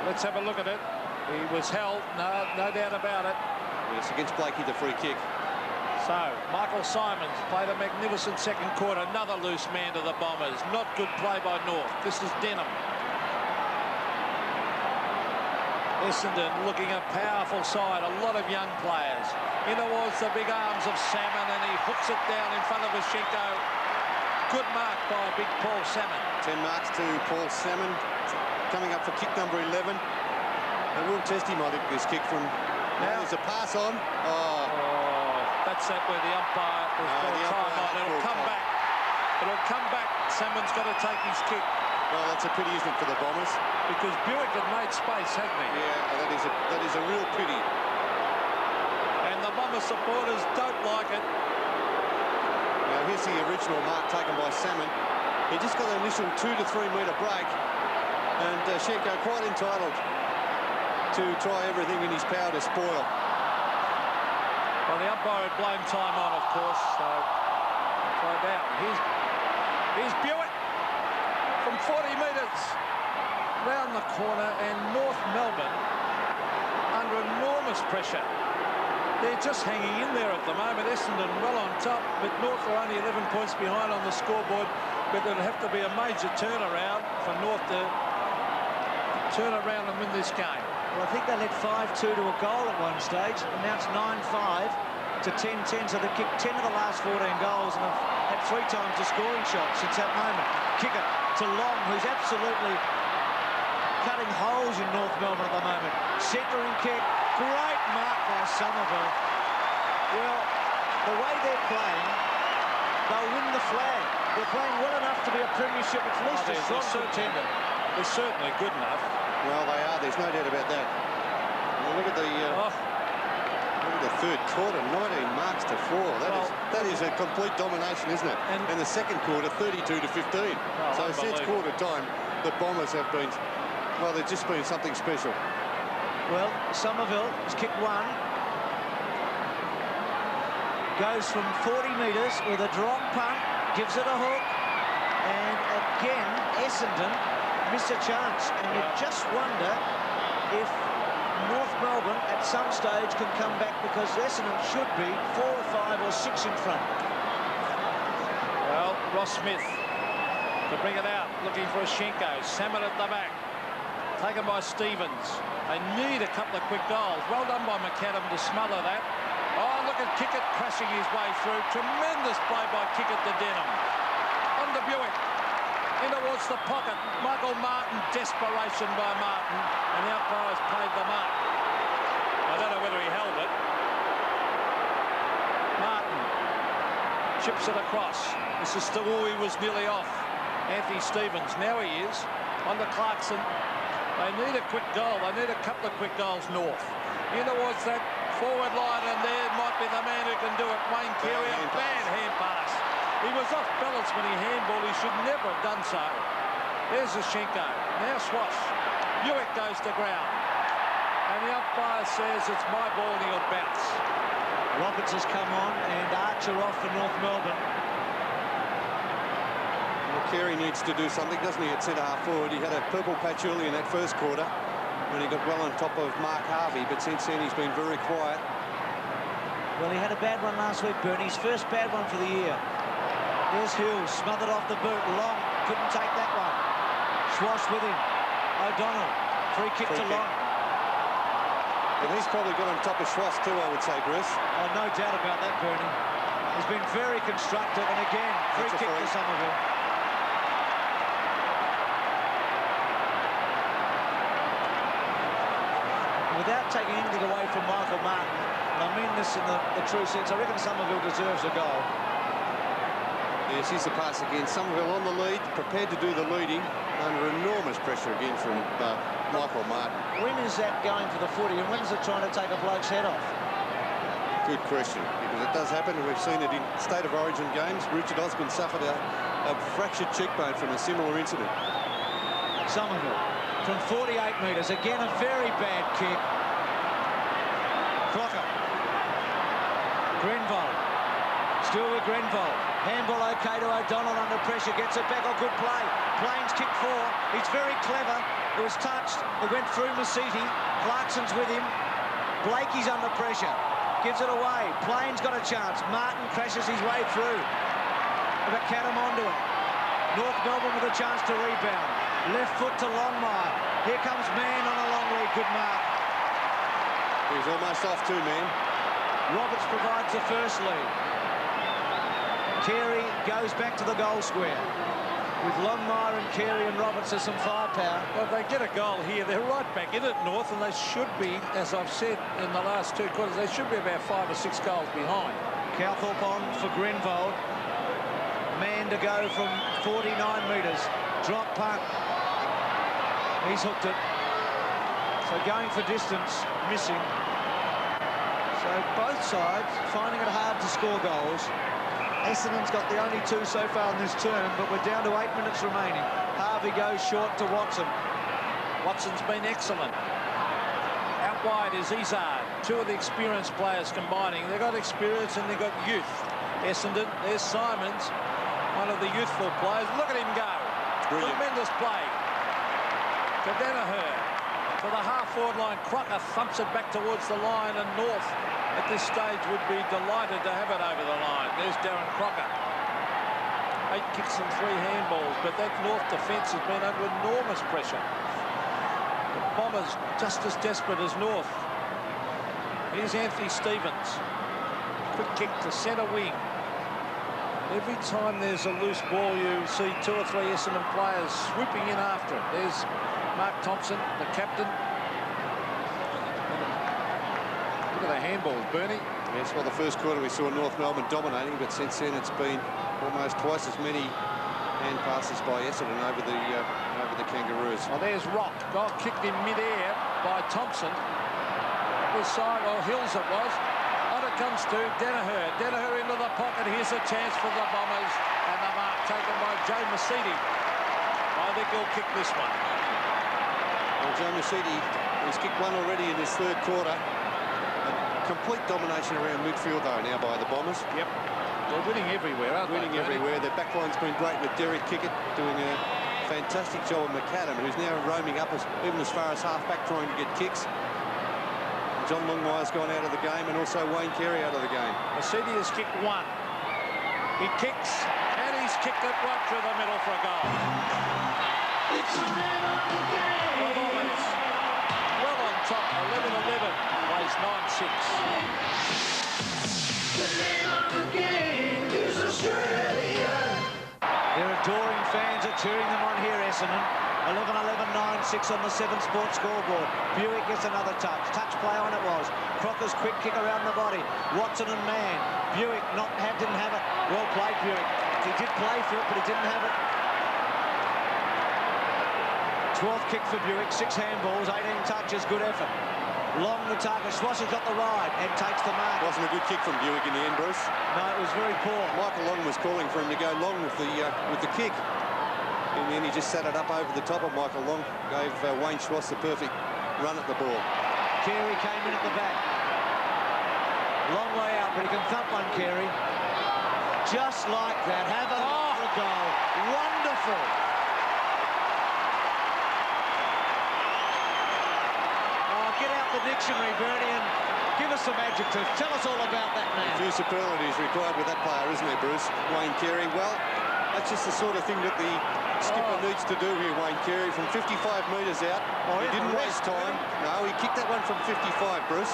Let's have a look at it. He was held, no doubt about it. Yes, against Blakey, the free kick. So, Michael Simons played a magnificent second quarter. Another loose man to the Bombers. Not good play by North. This is Denham. Essendon looking a powerful side. A lot of young players. In towards the big arms of Salmon, and he hooks it down in front of Vashenko. Good mark by big Paul Salmon. 10 marks to Paul Salmon. Coming up for kick number 11. They will test him, I think, this kick from... Now there's a pass on. Oh. That's that where the umpire has got a time on. It'll come back. It'll come back. Salmon's got to take his kick. Well, that's a pity, isn't it, for the Bombers? Because Buick had made space, hadn't he? Yeah, that is a real pity. And the Bomber supporters don't like it. Now, here's the original mark taken by Salmon. He just got an initial 2 to 3 metre break. And Shenko quite entitled to try everything in his power to spoil. Well, the umpire had blown time on, of course, so find out. Here's Buick from 40 metres round the corner, and North Melbourne under enormous pressure. They're just hanging in there at the moment. Essendon well on top, but North are only 11 points behind on the scoreboard. But it'll have to be a major turnaround for North to turn around and win this game. Well, I think they led 5-2 to a goal at one stage. Announced 9-5 to 10-10, so they've kicked 10 of the last 14 goals and have had 3 times the scoring shot since that moment. Kick it to Long, who's absolutely cutting holes in North Melbourne at the moment. Centering kick, great mark by Somerville. Well, the way they're playing, they'll win the flag. They're playing well enough to be a premiership, at least a strong contender. They're certainly good enough. Well, they are. There's no doubt about that. Well, look at the third quarter, 19 marks to 4. That is a complete domination, isn't it? And the second quarter, 32 to 15. So since quarter time, the Bombers have been, well, they've just been something special. Well, Somerville has kicked 1. Goes from 40 metres with a drop punt, gives it a hook, and again, Essendon miss a chance. And you just wonder if North Melbourne at some stage can come back, because Essendon should be 4 or 5 or 6 in front. Well, Ross Smith to bring it out, looking for a Shenko. Salmon at the back, taken by Stevens. They need a couple of quick goals. Well done by McAdam to smother that. Oh, look at Kickett crashing his way through. Tremendous play by Kickett to Denham. On to Buick. In towards the pocket. Michael Martin. Desperation by Martin. And the umpires paid the mark. I don't know whether he held it. chips it across. This is still, he was nearly off. Anthony Stevens, now he is on the Clarkson. They need a quick goal. They need a couple of quick goals north. In towards that forward line, and there might be the man who can do it. Wayne Carey, a bad hand pass. He was off balance when he handballed. He should never have done so. There's Zashenko. Now Swash. Buick goes to ground. And the umpire says it's my ball and he'll bounce. Roberts has come on and Archer off for North Melbourne. Well, Carey needs to do something, doesn't he, at centre-half forward? He had a purple patch early in that first quarter when he got well on top of Mark Harvey, but since then he's been very quiet. Well, he had a bad one last week, Bernie. His first bad one for the year. There's Hill, smothered off the boot. Long, couldn't take that one. Swash with him. O'Donnell, free kick to Long. And he's probably got on top of Schwass too, I would say, Bruce. Oh, no doubt about that, Bernie. He's been very constructive, and again, free kick to Somerville. Without taking anything away from Michael Martin, and I mean this in the true sense, I reckon Somerville deserves a goal. Yes, here's the pass again. Somerville on the lead, prepared to do the leading, under enormous pressure again from Michael Martin. When is that going for the footy, and when is it trying to take a bloke's head off? Good question, because it does happen, and we've seen it in State of Origin games. Richard Osborne suffered a fractured cheekbone from a similar incident. Somerville from 48 metres, again a very bad kick. Crocker. Grenville. Still with Grenville. Handball okay to O'Donnell under pressure. Gets it back. Oh, good play. Plains kick 4. He's very clever. It was touched. It went through Masiti. Clarkson's with him. Blakey's under pressure. Gives it away. Plains got a chance. Martin crashes his way through. But Catam onto it. North Melbourne with a chance to rebound. Left foot to Longmire. Here comes Mann on a long lead. Good mark. He's almost off too, man. Roberts provides the first lead. Carey goes back to the goal square. With Longmire and Carey and Roberts as some firepower. Well, if they get a goal here, they're right back in it, North, and they should be, as I've said in the last 2 quarters, they should be about 5 or 6 goals behind. Cowthorpe on for Grenville. Man to go from 49 metres. Drop punt. He's hooked it. So going for distance, missing. So both sides finding it hard to score goals. Essendon's got the only 2 so far in this term, but we're down to 8 minutes remaining. Harvey goes short to Watson. Watson's been excellent. Out wide is Izzard. 2 of the experienced players combining. They've got experience and they've got youth. Essendon, there's Simons, one of the youthful players. Look at him go. Brilliant. Tremendous play. To Danaher. To the half-forward line. Crocker thumps it back towards the line, and North at this stage would be delighted to have it over the line. There's Darren Crocker. 8 kicks and 3 handballs, but that North defence has been under enormous pressure. The Bombers just as desperate as North. Here's Anthony Stevens. Quick kick to centre wing. Every time there's a loose ball, you see 2 or 3 Essendon players swooping in after it. There's Mark Thompson, the captain. Look at the handballs, Bernie. Yes, well, the first quarter we saw North Melbourne dominating, but since then it's been almost twice as many hand passes by Essendon over the Kangaroos. Oh, there's Rock. Goal kicked in mid-air by Thompson. This side, or Hills it was. On it comes to Danaher. Danaher into the pocket. Here's a chance for the Bombers. And the mark taken by Joe Masiti. I think he'll kick this one. Well, Joe Masiti, he's kicked 1 already in this 3rd quarter. Complete domination around midfield, though, now by the Bombers. Yep. They're winning everywhere, aren't they? Winning everywhere. Their backline's been great with Derek Kickett doing a fantastic job of McAdam, who's now roaming up even as far as half-back trying to get kicks. John Longmire's gone out of the game, and also Wayne Carey out of the game. Masiti has kicked 1. He kicks, and he's kicked it right through the middle for a goal. It's the name of the game. The Bombers well on top, 11-11. Plays 9-6. The name of the game is Australia. Their adoring fans are cheering them on here, Essendon. 11-11, 9-6 on the 7 Sports scoreboard. Buick gets another touch. Touch play on it was. Crocker's quick kick around the body. Watson and Mann. Buick didn't have it. Well played, Buick. He did play for it, but he didn't have it. 12th kick for Buick, 6 handballs, 18 touches, good effort. Long the target, Schwass has got the ride and takes the mark. Wasn't a good kick from Buick in the end, Bruce. No, it was very poor. Michael Long was calling for him to go long with the kick. In the end, he just sat it up over the top of Michael Long, gave Wayne Schwass the perfect run at the ball. Carey came in at the back. Long way out, but he can thump one, Carey. Just like that, have a look for a goal. Wonderful. Get out the dictionary, Bernie, and give us some adjectives. Tell us all about that man. A few superlatives required with that player, isn't there, Bruce? Wayne Carey. Well, that's just the sort of thing that the skipper needs to do here, Wayne Carey. From 55 metres out, he didn't waste time. No, he kicked that one from 55, Bruce.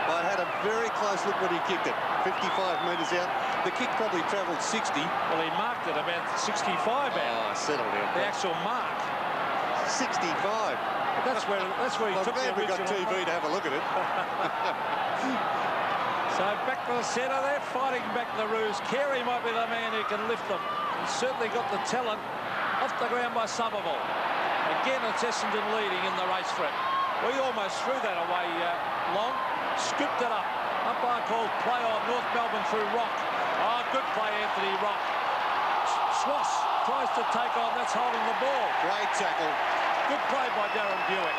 But had a very close look when he kicked it. 55 metres out. The kick probably travelled 60. Well, he marked it about 65 out. Oh, settle down. The actual mark. 65. That's where he I'm took the glad we got original TV to have a look at it. So back to the centre, they're fighting back the Roos. Carey might be the man who can lift them. He's certainly got the talent. Off the ground by Somerville. Again, it's Essendon leading in the race for it. We almost threw that away long. Scooped it up. Umpire called play on North Melbourne through Rock. Oh, good play, Anthony Rock. Schwass tries to take on, that's holding the ball. Great tackle. Good play by Darren Buick.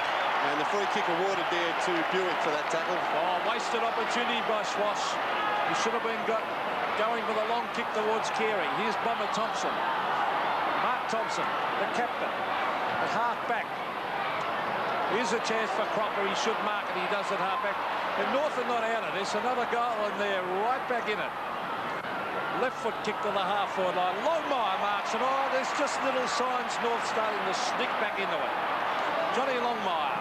And the free kick awarded there to Buick for that tackle. Oh, wasted opportunity by Schwass. He should have been going for the long kick towards Carey. Here's Bomber Thompson. Mark Thompson, the captain, at half-back. Here's a chance for Cropper. He should mark it. He does at half-back. And North are not out of this. Another goal and they're right back in it. Left foot kick to the half-forward line. Longmire marks and there's just little signs North starting to sneak back into it. Johnny Longmire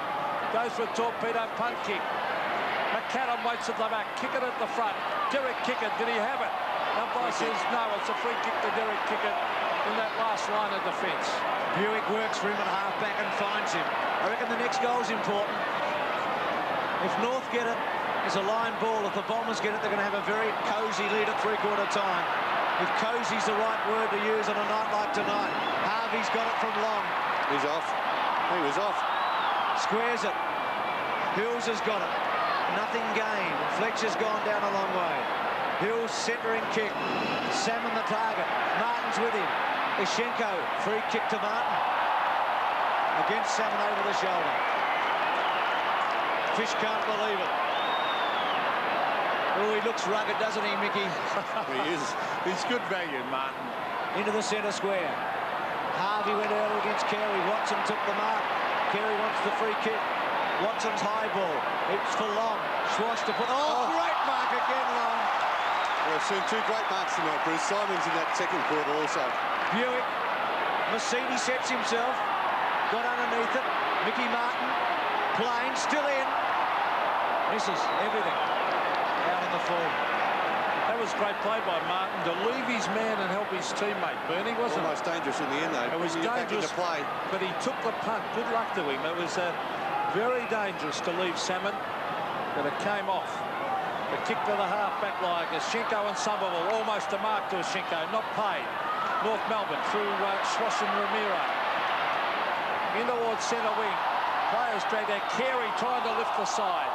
goes for a torpedo punt kick. McCallum waits at the back. Kick it at the front. Derek Kickett, did he have it? Umpire says no, it's a free kick to Derek Kickett in that last line of defence. Buick works for him at half-back and finds him. I reckon the next goal's important. If North get it, it's a line ball. If the Bombers get it, they're going to have a very cosy lead at three-quarter time. If cosy's the right word to use on a night like tonight. Harvey's got it from Long. He's off. He was off. Squares it. Hills has got it. Nothing gained. Fletcher's gone down a long way. Hills centering kick. Salmon the target. Martin's with him. Ishenko, free kick to Martin. Against Salmon over the shoulder. Fish can't believe it. Oh, he looks rugged, doesn't he, Mickey? He is. He's good value, Martin. Into the centre square. Harvey went early against Carey. Watson took the mark. Carey wants the free kick. Watson's high ball. It's for Long. Schwass to put... great mark again, Long. We've seen two great marks tonight, Bruce. Simon's in that second quarter also. Buick. Mercedes sets himself. Got underneath it. Mickey Martin. Plain, still in. Misses everything. Out in the full. That was great play by Martin to leave his man and help his teammate. Bernie, wasn't it? Almost dangerous in the end, though. It was dangerous, play. but he took the punt. Good luck to him. It was very dangerous to leave Salmon, but it came off. The kick to the half-back line. Ishenko and Somerville almost a mark to Ishenko, not paid. North Melbourne through Schwass and Ramiro. In towards centre wing. Players dragged out. Carey trying to lift the side.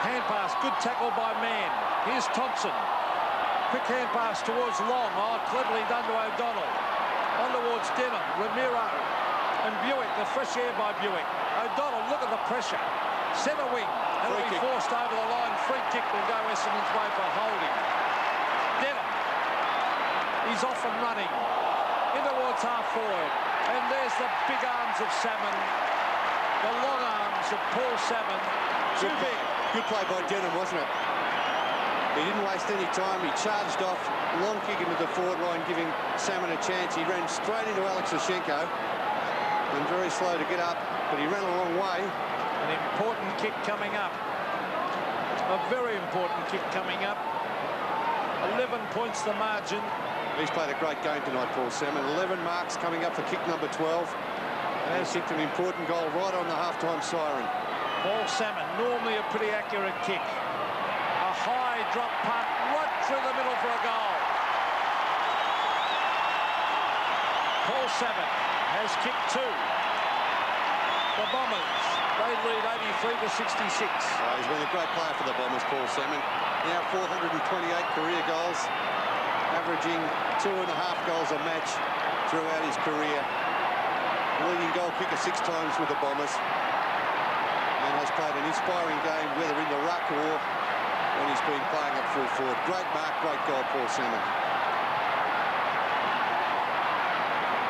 Hand pass, good tackle by Mann. Here's Thompson. Quick hand pass towards Long. Oh, cleverly done to O'Donnell. On towards Denham, Ramiro, and Buick. The fresh air by Buick. O'Donnell, look at the pressure. Centre wing. That'll be forced over the line. Free kick will go Essendon's way for holding. Denham. He's off and running. In towards half forward. And there's the big arms of Salmon. The long arms of Paul Salmon. Too big. Good play by Denham, wasn't it? He didn't waste any time. He charged off. Long kick into the forward line, giving Salmon a chance. He ran straight into Alex Ishenko. And very slow to get up, but he ran a long way. An important kick coming up. A very important kick coming up. 11 points the margin. He's played a great game tonight, Paul Salmon. 11 marks coming up for kick number 12. And he's kicked an important goal right on the half-time siren. Paul Salmon, normally a pretty accurate kick. A high drop punt right through the middle for a goal. Paul Salmon has kicked 2. The Bombers, they lead 83 to 66. He's been a great player for the Bombers, Paul Salmon. Now 428 career goals, averaging 2.5 goals a match throughout his career. Leading goal kicker 6 times with the Bombers, and has played an inspiring game, whether in the ruck or when he's been playing at full forward. Great mark, great goal, Paul Salmon.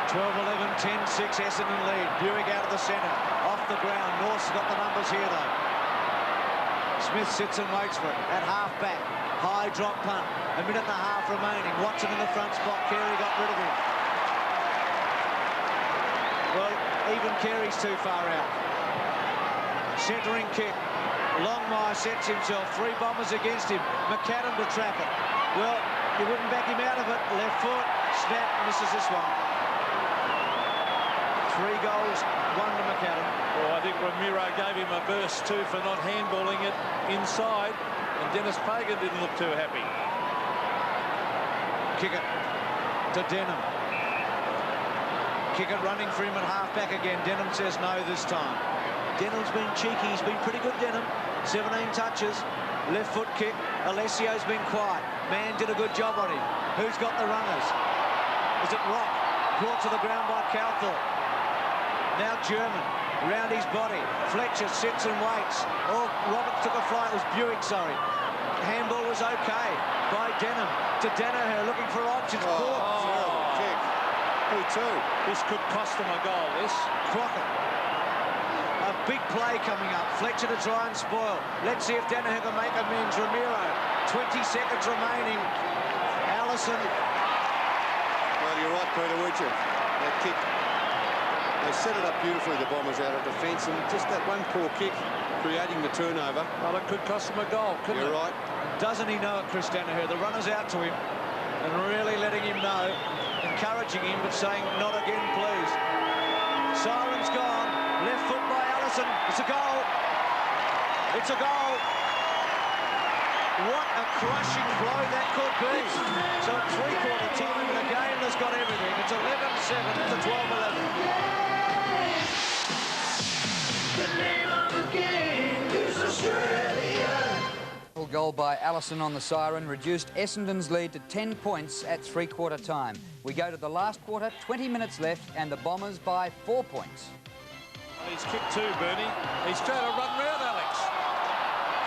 12-11, 10-6, Essendon lead. Buick out of the centre, off the ground. North's got the numbers here, though. Smith sits and waits for it at half-back. High drop punt. A minute and a half remaining. Watson in the front spot. Carey got rid of him. Well, even Carey's too far out. Centering kick. Longmire sets himself. 3 Bombers against him. McAdam to trap it. Well, you wouldn't back him out of it. Left foot. Snap. Misses this one. 3 goals, 1 to McAdam. Well, I think Ramiro gave him a burst too for not handballing it inside, and Dennis Pagan didn't look too happy. Kick it to Denham. Kick it running for him at half-back again. Denham says no this time. Denham's been cheeky. He's been pretty good, Denham. 17 touches. Left foot kick. Alessio's been quiet. Mann did a good job on him. Who's got the runners? Is it Rock? Brought to the ground by Cowthorpe. Now German, round his body. Fletcher sits and waits. Oh, Roberts took a flight. It was Buick, sorry. Handball was okay by Denham to Danaher, looking for options. Terrible kick. 2-2. This could cost them a goal, this. Crockett. A big play coming up. Fletcher to try and spoil. Let's see if Danaher can make amends. Ramiro, 20 seconds remaining. Allison. Well, you're right, Peter, weren't you? That kick. They set it up beautifully, the Bombers, out of defence, and just that one poor kick creating the turnover. Well, it could cost them a goal, couldn't it? You're right. Doesn't he know it, Chris Danaher? The runner's out to him and really letting him know, encouraging him, but saying, not again, please. Siren's gone. Left foot by Allison. It's a goal. It's a goal. What a crushing blow that could be. So at 3/4 time in a game that's got everything. It's 11-7 to 12-11. The name of the game is Australia. Goal by Allison on the siren reduced Essendon's lead to 10 points at 3/4 time. We go to the last quarter, 20 minutes left, and the Bombers by 4 points. He's kicked 2, Bernie. He's trying to run round Alex.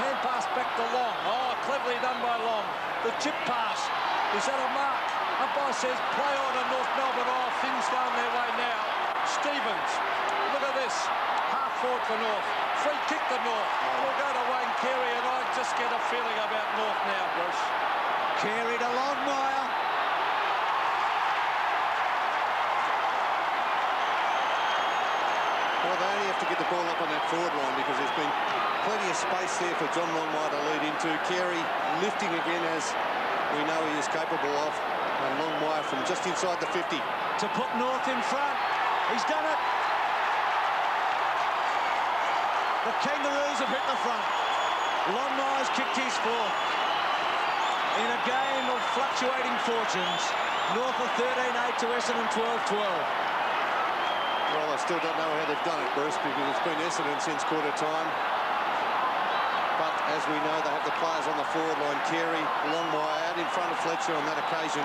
Hand pass back to Long. Oh, cleverly done by Long. The chip pass. Is that a mark? Umpire says play on to North Melbourne. Oh, things going their way now. Stevens. Look at this. Half forward for North. Free kick to North. We'll go to Wayne Carey, and I just get a feeling about North now, Bruce. Carey to Longmire. Well, they only have to get the ball up on that forward line because there's been plenty of space there for John Longmire to lead into. Carey lifting again, as we know he is capable of. And Longmire from just inside the 50. To put North in front. He's done it. The Kangaroos have hit the front. Longmire's kicked his 4th. In a game of fluctuating fortunes, North are 13-8 to Essendon 12-12. Well, I still don't know how they've done it, Bruce, because it's been Essendon since quarter time. But as we know, they have the players on the forward line. Carey, Longmire out in front of Fletcher on that occasion.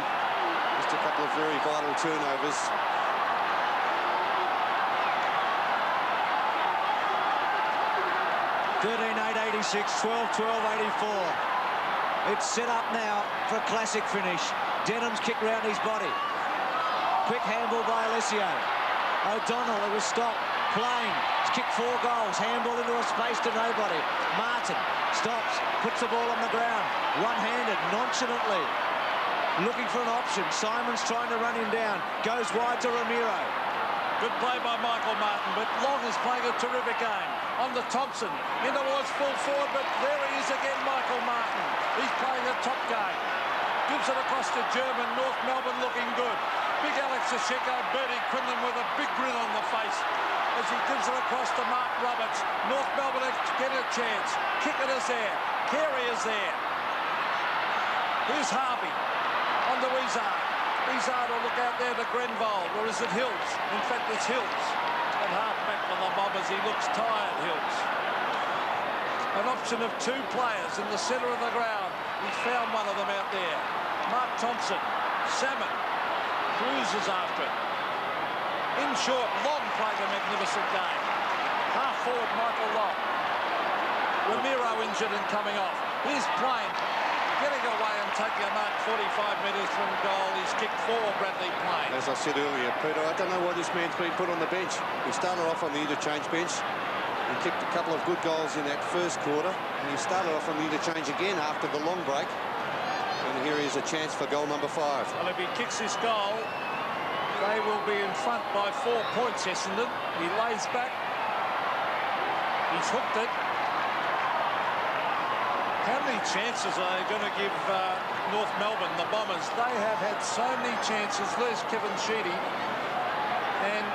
Just a couple of very vital turnovers. (13-8-86), 12-12-84. It's set up now for a classic finish. Denham's kicked round his body. Quick handball by Alessio. O'Donnell, it was stopped. Plain, he's kicked 4 goals. Handball into a space to nobody. Martin stops, puts the ball on the ground. One-handed, nonchalantly. Looking for an option. Simon's trying to run him down. Goes wide to Ramiro. Good play by Michael Martin, but Long is playing a terrific game. On to Thompson, in towards full forward, but there he is again, Michael Martin. He's playing a top game. Gives it across to German. North Melbourne looking good. Big Alex Asheko, Bertie Quinlan with a big grin on the face as he gives it across to Mark Roberts. North Melbourne get a chance. Kicker is there. Carey is there. Here's Harvey on to Izard. Izzard will look out there to Grenville, or is it Hills? In fact, it's Hills. At half-back for the Bombers, he looks tired, Hills. An option of two players in the centre of the ground. He's found one of them out there. Mark Thompson, Salmon, cruises after it. In short, Long played a magnificent game. Half-forward Michael Long. Ramiro injured and coming off. Here's Plain. Getting away and taking a mark 45 metres from goal. He's kicked for Bradley Plain. As I said earlier, Peter, I don't know why this man's been put on the bench. He started off on the interchange bench and kicked a couple of good goals in that first quarter. And he started off on the interchange again after the long break. And here is a chance for goal number 5. Well, if he kicks this goal, they will be in front by 4 points, Essendon. He lays back. He's hooked it. How many chances are they going to give North Melbourne, the Bombers? They have had so many chances. There's Kevin Sheedy. And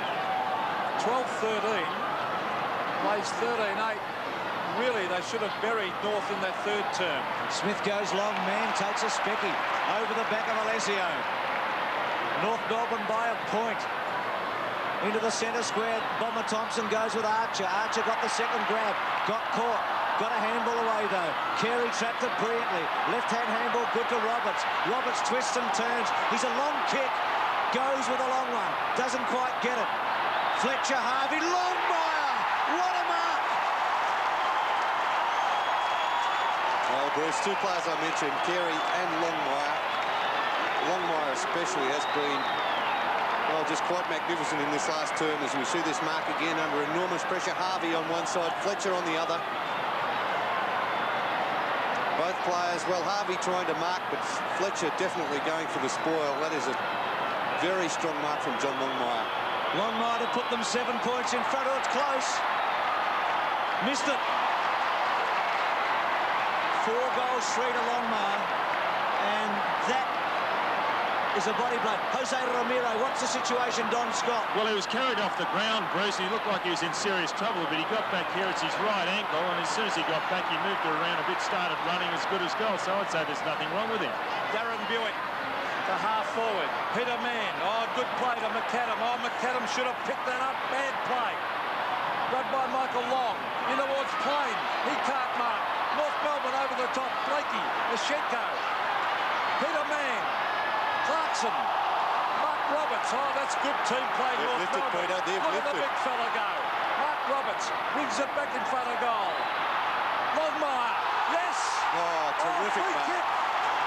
12-13 plays 13-8. Really, they should have buried North in that third term. Smith goes long, man takes a specky over the back of Alessio. North Melbourne by a point. Into the centre square, Bomber Thompson goes with Archer. Archer got the second grab, got caught. Got a handball away, though. Carey trapped it brilliantly. Left-hand handball good to Roberts. Roberts twists and turns. He's a long kick. Goes with a long one. Doesn't quite get it. Fletcher Harvey. Longmire! What a mark! Well, Bruce, two players I mentioned, Carey and Longmire. Longmire especially has been, well, just quite magnificent in this last term as we see this mark again under enormous pressure. Harvey on one side, Fletcher on the other. Both players, well, Harvey trying to mark, but Fletcher definitely going for the spoil. That is a very strong mark from John Longmire. Longmire to put them 7 points in front. Oh, it's close. Missed it. 4 goals, 3 to Longmire. And that is a body blow. Jose Ramiro, what's the situation, Don Scott? Well, he was carried off the ground, Bruce. He looked like he was in serious trouble, but he got back here. It's his right ankle, and as soon as he got back, he moved it around a bit, started running as good as goal. So I'd say there's nothing wrong with him. Darren Buick to half forward. Peter Mann. Oh, good play to McAdam. Oh, McAdam should have picked that up. Bad play. Grabbed by Michael Long. In towards Plain. He can't mark. North Melbourne over the top. Blakey. Ashenko. Peter Mann. Clarkson. Mark Roberts. Oh, that's good team play. They've North lifted, Melbourne. Peter. They've Look at the lifted. big fella go. Mark Roberts brings it back in front of goal. Longmire. Yes. Oh, terrific free mark. kick.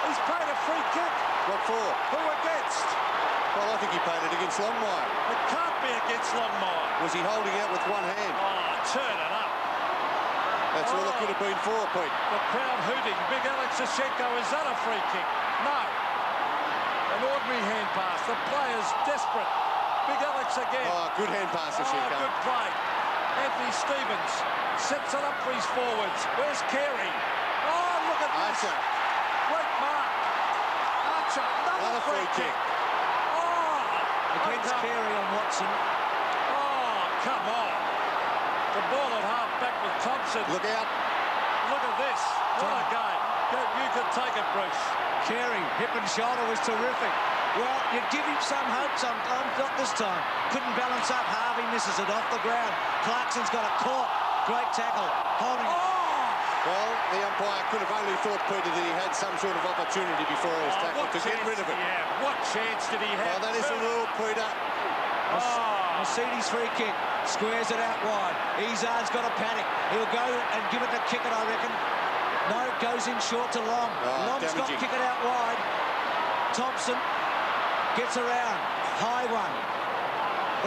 He's paid a free kick. What for? Who against? Well, I think he played it against Longmire. It can't be against Longmire. Was he holding out with one hand? Oh, turn it up. That's all it could have been for, Pete. The crowd hooting. Big Alex Ashenko, is that a free kick? No. An ordinary hand pass. The players desperate. Big Alex again. Oh, good hand pass, Oh, Ashenko. good play. Anthony Stevens sets it up for his forwards. Where's Carey? Oh, look at this. Archer. Great mark. Archer, another free kick. Oh, Against okay. Carey on Watson. Oh, come on. The ball at half back with Thompson. Look out. Look at this. What a game. You could take it, Bruce. Carey, hip and shoulder was terrific. Well, you'd give him some hope sometimes, not this time. Couldn't balance up. Harvey misses it off the ground. Clarkson's got a caught. Great tackle. Holding it. Well, the umpire could have only thought, Peter, that he had some sort of opportunity before he was tackled to get rid of it. Yeah, what chance did he have? Well, that is the rule, Peter. Mercedes free kick. Squares it out wide. Izzard's got a panic. He'll go and give it to Kickett, I reckon. No, it goes in short to Long. Oh, Long's got damaging. Kickett out wide. Thompson gets around. High one.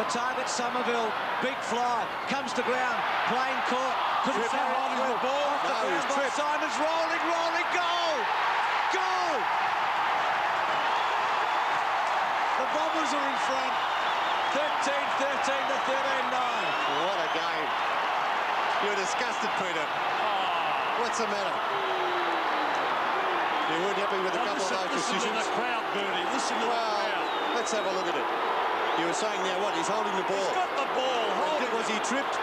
The target, Somerville. Big fly. Comes to ground. Plain caught. Couldn't Tripped. stay holding the ball. Off the No, ground he's by tripped. Simons. Rolling. Goal! Goal! The Bombers are in front. 13-13 to 13-9. What a game. You're disgusted, Peter. What's the matter? You weren't happy with a couple of those Listen to decisions? the crowd, Bertie. Listen to the Well, crowd. let's have a look at it. You were saying now what? He's holding the ball. He's got the ball. Was he tripped?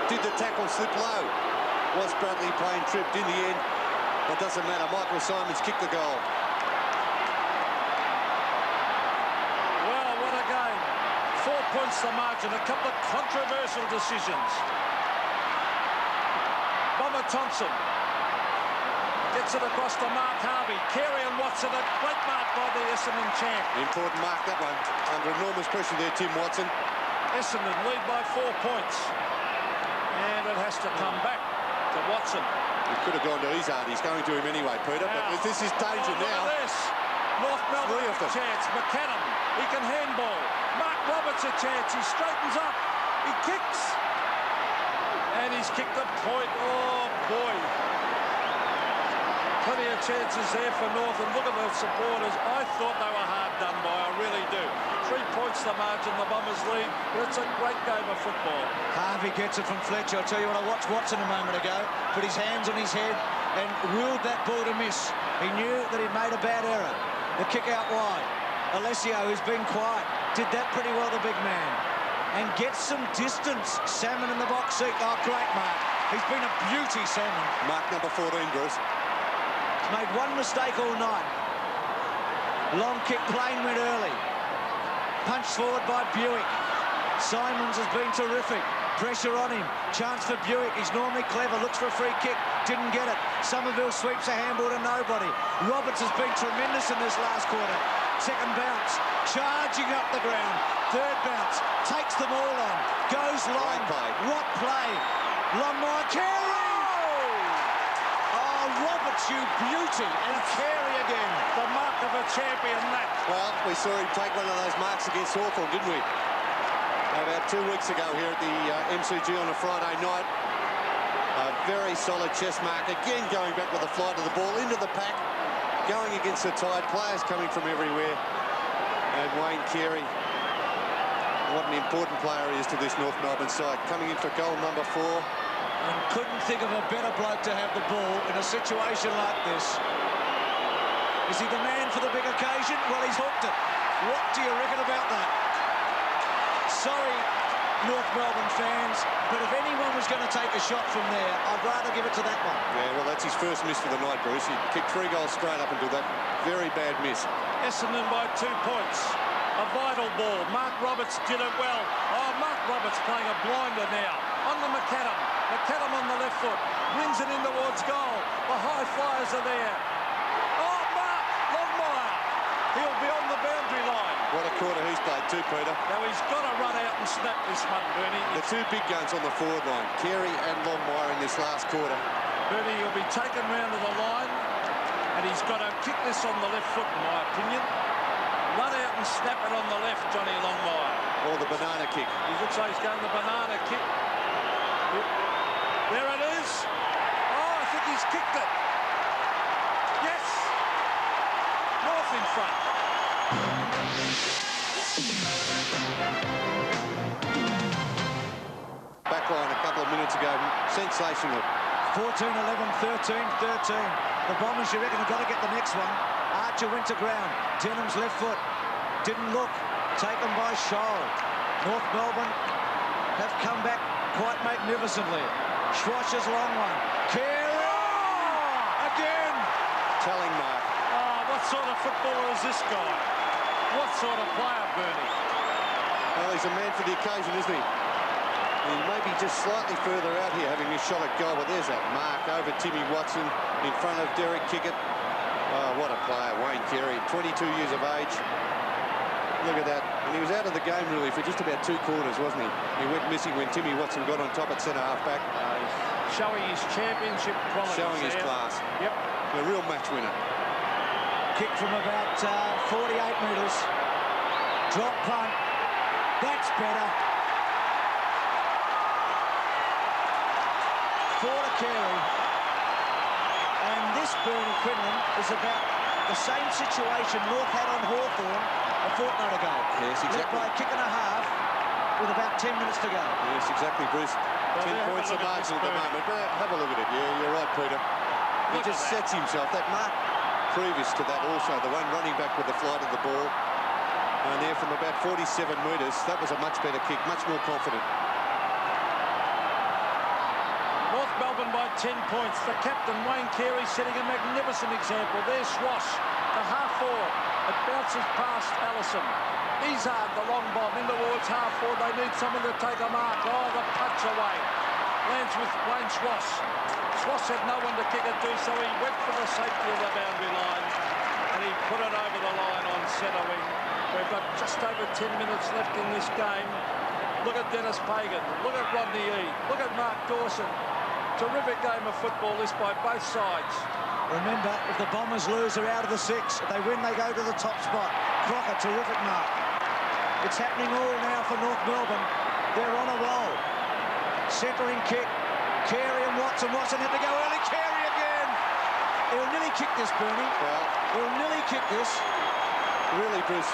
Did the tackle slip low? Was Bradley Plain tripped in the end? It doesn't matter. Michael Simons kicked the goal. points the margin. A couple of controversial decisions. Bomber Thompson gets it across to Mark Harvey. Carey and Watson, a great mark by the Essendon champ. Important mark, that one. Under enormous pressure there, Tim Watson. Essendon lead by 4 points. And it has to come back to Watson. He could have gone to Izzard. He's going to him anyway, Peter. But this is danger now. Look at this. North Melbourne Three of them. a chance. McAdam, he can handball. Mark Roberts a chance. He straightens up. He kicks. And he's kicked a point. Oh, boy. Plenty of chances there for North. And look at the supporters. I thought they were hard done by. I really do. 3 points the margin. The Bombers lead. But it's a great game of football. Harvey gets it from Fletcher. I'll tell you what, I watched Watson a moment ago. Put his hands on his head and ruled that ball to miss. He knew that he'd made a bad error. The kick out wide. Alessio, who's been quiet, did that pretty well, the big man. And gets some distance. Salmon in the box seat. Oh, great mark. He's been a beauty, Salmon. Mark number 14, Bruce. He's made one mistake all night. Long kick, Plain went early. Punched forward by Buick. Simons has been terrific. Pressure on him. Chance for Buick. He's normally clever. Looks for a free kick. Didn't get it. Somerville sweeps a handball to nobody. Roberts has been tremendous in this last quarter. Second bounce. Charging up the ground. Third bounce. Takes them all on. Goes long. What play. Longmire. Carey! Oh, Roberts, you beauty. And Carey again. The mark of a champion, that. Well, we saw him take one of those marks against Hawthorn, didn't we? About 2 weeks ago here at the MCG on a Friday night. A very solid chest mark. Again, going back with the flight of the ball into the pack. Going against the tide. Players coming from everywhere. And Wayne Carey, what an important player he is to this North Melbourne side. Coming in for goal number 4. And couldn't think of a better bloke to have the ball in a situation like this. Is he the man for the big occasion? Well, he's hooked it. What do you reckon about that? Sorry, North Melbourne fans, but if anyone was going to take a shot from there, I'd rather give it to that one. Yeah, well, that's his first miss for the night, Bruce. He kicked 3 goals straight up until that very bad miss. Essendon by 2 points. A vital ball. Mark Roberts did it well. Oh, Mark Roberts playing a blinder now. On the McAdam. McAdam on the left foot. Brings it in towards goal. The high flyers are there. Oh, Mark Longmire. He'll be on the boundary line. What a quarter he's played too, Peter. Now he's got to run out and snap this one, Bernie. The 2 big guns on the forward line, Carey and Longmire in this last quarter. Bernie, he'll be taken round to the line, and he's got to kick this on the left foot, in my opinion. Run out and snap it on the left, Johnny Longmire. Or the banana kick. He looks like he's going the banana kick. Yep. There it is. Oh, I think he's kicked it. Yes. North in front. Backline a couple of minutes ago, sensational. 14-11, 13-13. The Bombers, you reckon, have got to get the next one. Archer went to ground. Denham's left foot. Didn't look. Taken by Scholl. North Melbourne have come back quite magnificently. Schwash's long one. Carey! Again! Telling mark. Oh, what sort of footballer is this guy? What sort of player, Bernie? Well, he's a man for the occasion, isn't he? He may be just slightly further out here having his shot at goal, but there's that mark over Timmy Watson in front of Derek Kickett. Oh, what a player, Wayne Carey, 22 years of age. Look at that. And he was out of the game, really, for just about 2 quarters, wasn't he? He went missing when Timmy Watson got on top at centre-half back. Showing his championship qualities. Showing his class. Yep. A real match winner. Kick from about 48 metres. Drop punt. That's better. 4 to Carey. And this, Bernie Quinlan, is about the same situation North had on Hawthorn a fortnight ago. Yes, exactly. Led by a kick and a half with about 10 minutes to go. Yes, exactly, Bruce. Well, 10 points the margin at the moment. But have a look at it. Yeah, you're right, Peter. He just sets himself. That mark previous to that also, the one running back with the flight of the ball. And there from about 47 metres, that was a much better kick, much more confident. North Melbourne by 10 points. The captain, Wayne Carey, setting a magnificent example. There's Swash, the half forward. It bounces past Allison. Izzard, the long bomb, in towards half-forward. They need someone to take a mark. Oh, the punch away. Lands with Wayne Schwass. Schwass had no one to kick it to, so he went for the safety of the boundary line, and he put it over the line on centre wing. We've got just over 10 minutes left in this game. Look at Dennis Pagan. Look at Rodney E. Look at Mark Dawson. Terrific game of football, this by both sides. Remember, if the Bombers lose, they're out of the 6. If they win, they go to the top spot. Crocker, terrific mark. It's happening all now for North Melbourne. They're on a roll. Centering kick. Carey and Watson. Watson had to go early. Carey again. He'll nearly kick this, Bernie. Well, He'll nearly kick this. really, Bruce,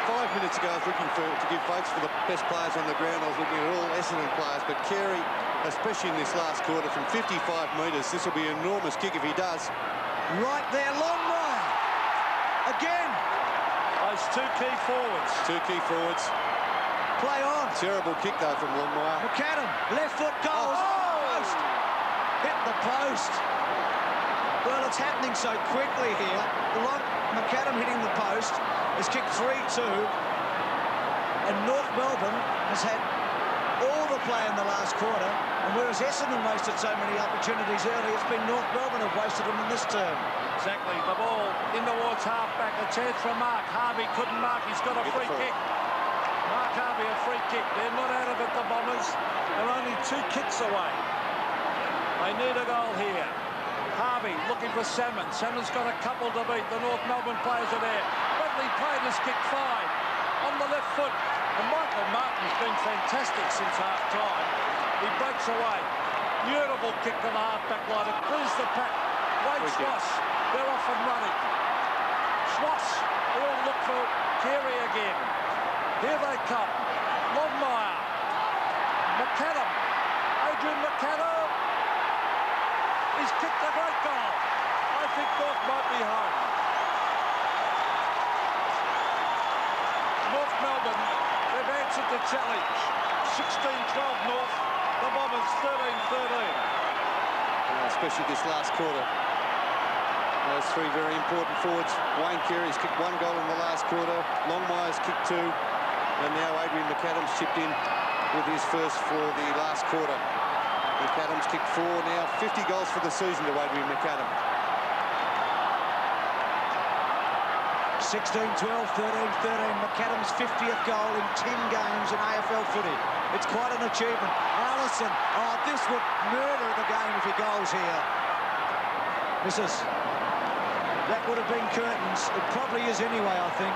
5 minutes ago I was looking to give votes for the best players on the ground. I was looking at all Essendon players, but Carey, especially in this last quarter, from 55 metres, this will be an enormous kick if he does. Right there, Longmire. Again. Those two key forwards. Two key forwards. Play on. Terrible kick, though, from Longmire. McAdam, left foot goes. Post. Hit the post. Well, it's happening so quickly here. McAdam hitting the post has kicked 3-2. And North Melbourne has had all the play in the last quarter. And whereas Essendon wasted so many opportunities early, it's been North Melbourne who've wasted them in this term. Exactly. The ball in towards half-back. A chance for Mark. Harvey couldn't mark. He's got a free kick. Mark Harvey, a free kick. They're not out of it, the Bombers. They're only 2 kicks away. They need a goal here. Harvey looking for Salmon. Salmon's got a couple to beat. The North Melbourne players are there. Bradley Payne has kicked 5 on the left foot. And Michael Martin's been fantastic since half-time. He breaks away. Beautiful kick to the half-back line. It clears the pack. Wade Schwass, they're off and running. Schwass, they'll look for Carey again. Here they come. Longmire. McAdam. Adrian McAdam. He's kicked a great goal. I think North might be home. North Melbourne, they've answered the challenge. 16-12 North. The Bombers 13-13. Especially this last quarter. Those 3 very important forwards. Wayne Carey's kicked 1 goal in the last quarter. Longmire's kicked 2. And now Adrian McAdam's chipped in with his first for the last quarter. McAdam's kicked 4 now. 50 goals for the season to Adrian McAdam. 16-12, 13-13. McAdam's 50th goal in 10 games in AFL footy. It's quite an achievement. Allison, oh, this would murder the game if he goes here. Misses. That would have been curtains. It probably is anyway, I think.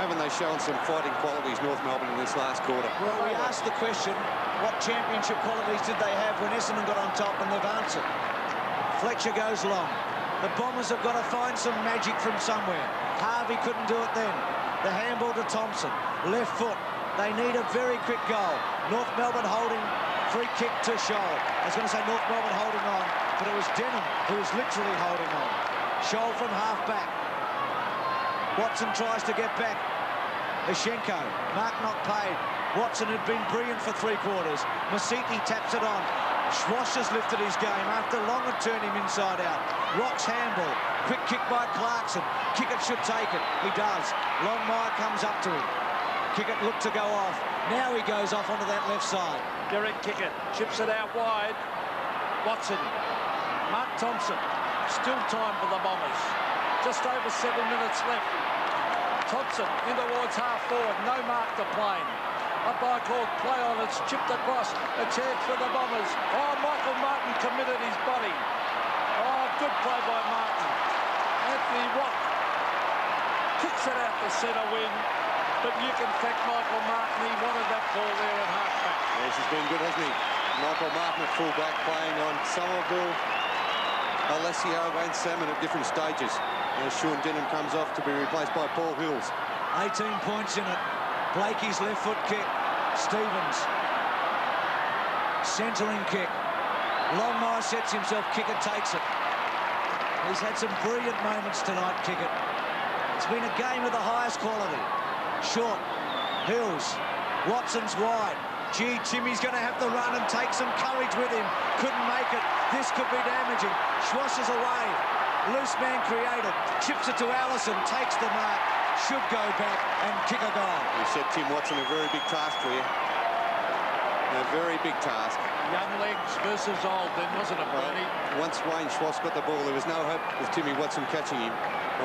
Haven't they shown some fighting qualities, North Melbourne, in this last quarter? Well, we asked the question, what championship qualities did they have when Essendon got on top, and they've answered. Fletcher goes long. The Bombers have got to find some magic from somewhere. Harvey couldn't do it then. The handball to Thompson. Left foot. They need a very quick goal. North Melbourne holding. Free kick to Scholl. I was going to say North Melbourne holding on, but it was Denham who was literally holding on. Scholl from half-back. Watson tries to get back. Ashenko. Mark not paid. Watson had been brilliant for 3 quarters. Masiti taps it on. Schwass has lifted his game after long and turned him inside out. Rock's handball. Quick kick by Clarkson. Kickett should take it. He does. Longmire comes up to him. Kickett looked to go off. Now he goes off onto that left side. Derek Kickett chips it out wide. Watson. Mark Thompson. Still time for the Bombers. Just over 7 minutes left. Thompson in towards half-forward. No mark to Plain. Umpire called play on. It's chipped across. A chance for the Bombers. Oh, Michael Martin committed his body. Oh, good play by Martin. Anthony Rock kicks it out the centre wing. But you can thank Michael Martin. He wanted that ball there at half-back. Yes, he's been good, hasn't he? Michael Martin at full-back, playing on Somerville, Alessio and Salmon at different stages. As Sean Denham comes off to be replaced by Paul Hills. 18 points in it. Blakey's left foot kick. Stevens. Centering kick. Longmire sets himself. Kickett takes it. He's had some brilliant moments tonight, Kickett. It's been a game of the highest quality. Short. Hills. Watson's wide. Gee, Timmy's going to have to run and take some courage with him. Couldn't make it. This could be damaging. Schwass is away. Loose man created. Chips it to Allison. Takes the mark. should go back and kick a goal. He said Tim Watson, a very big task for you. A very big task. Young legs versus old then, wasn't it, Bernie? Once Wayne Schwartz got the ball, there was no hope of Timmy Watson catching him.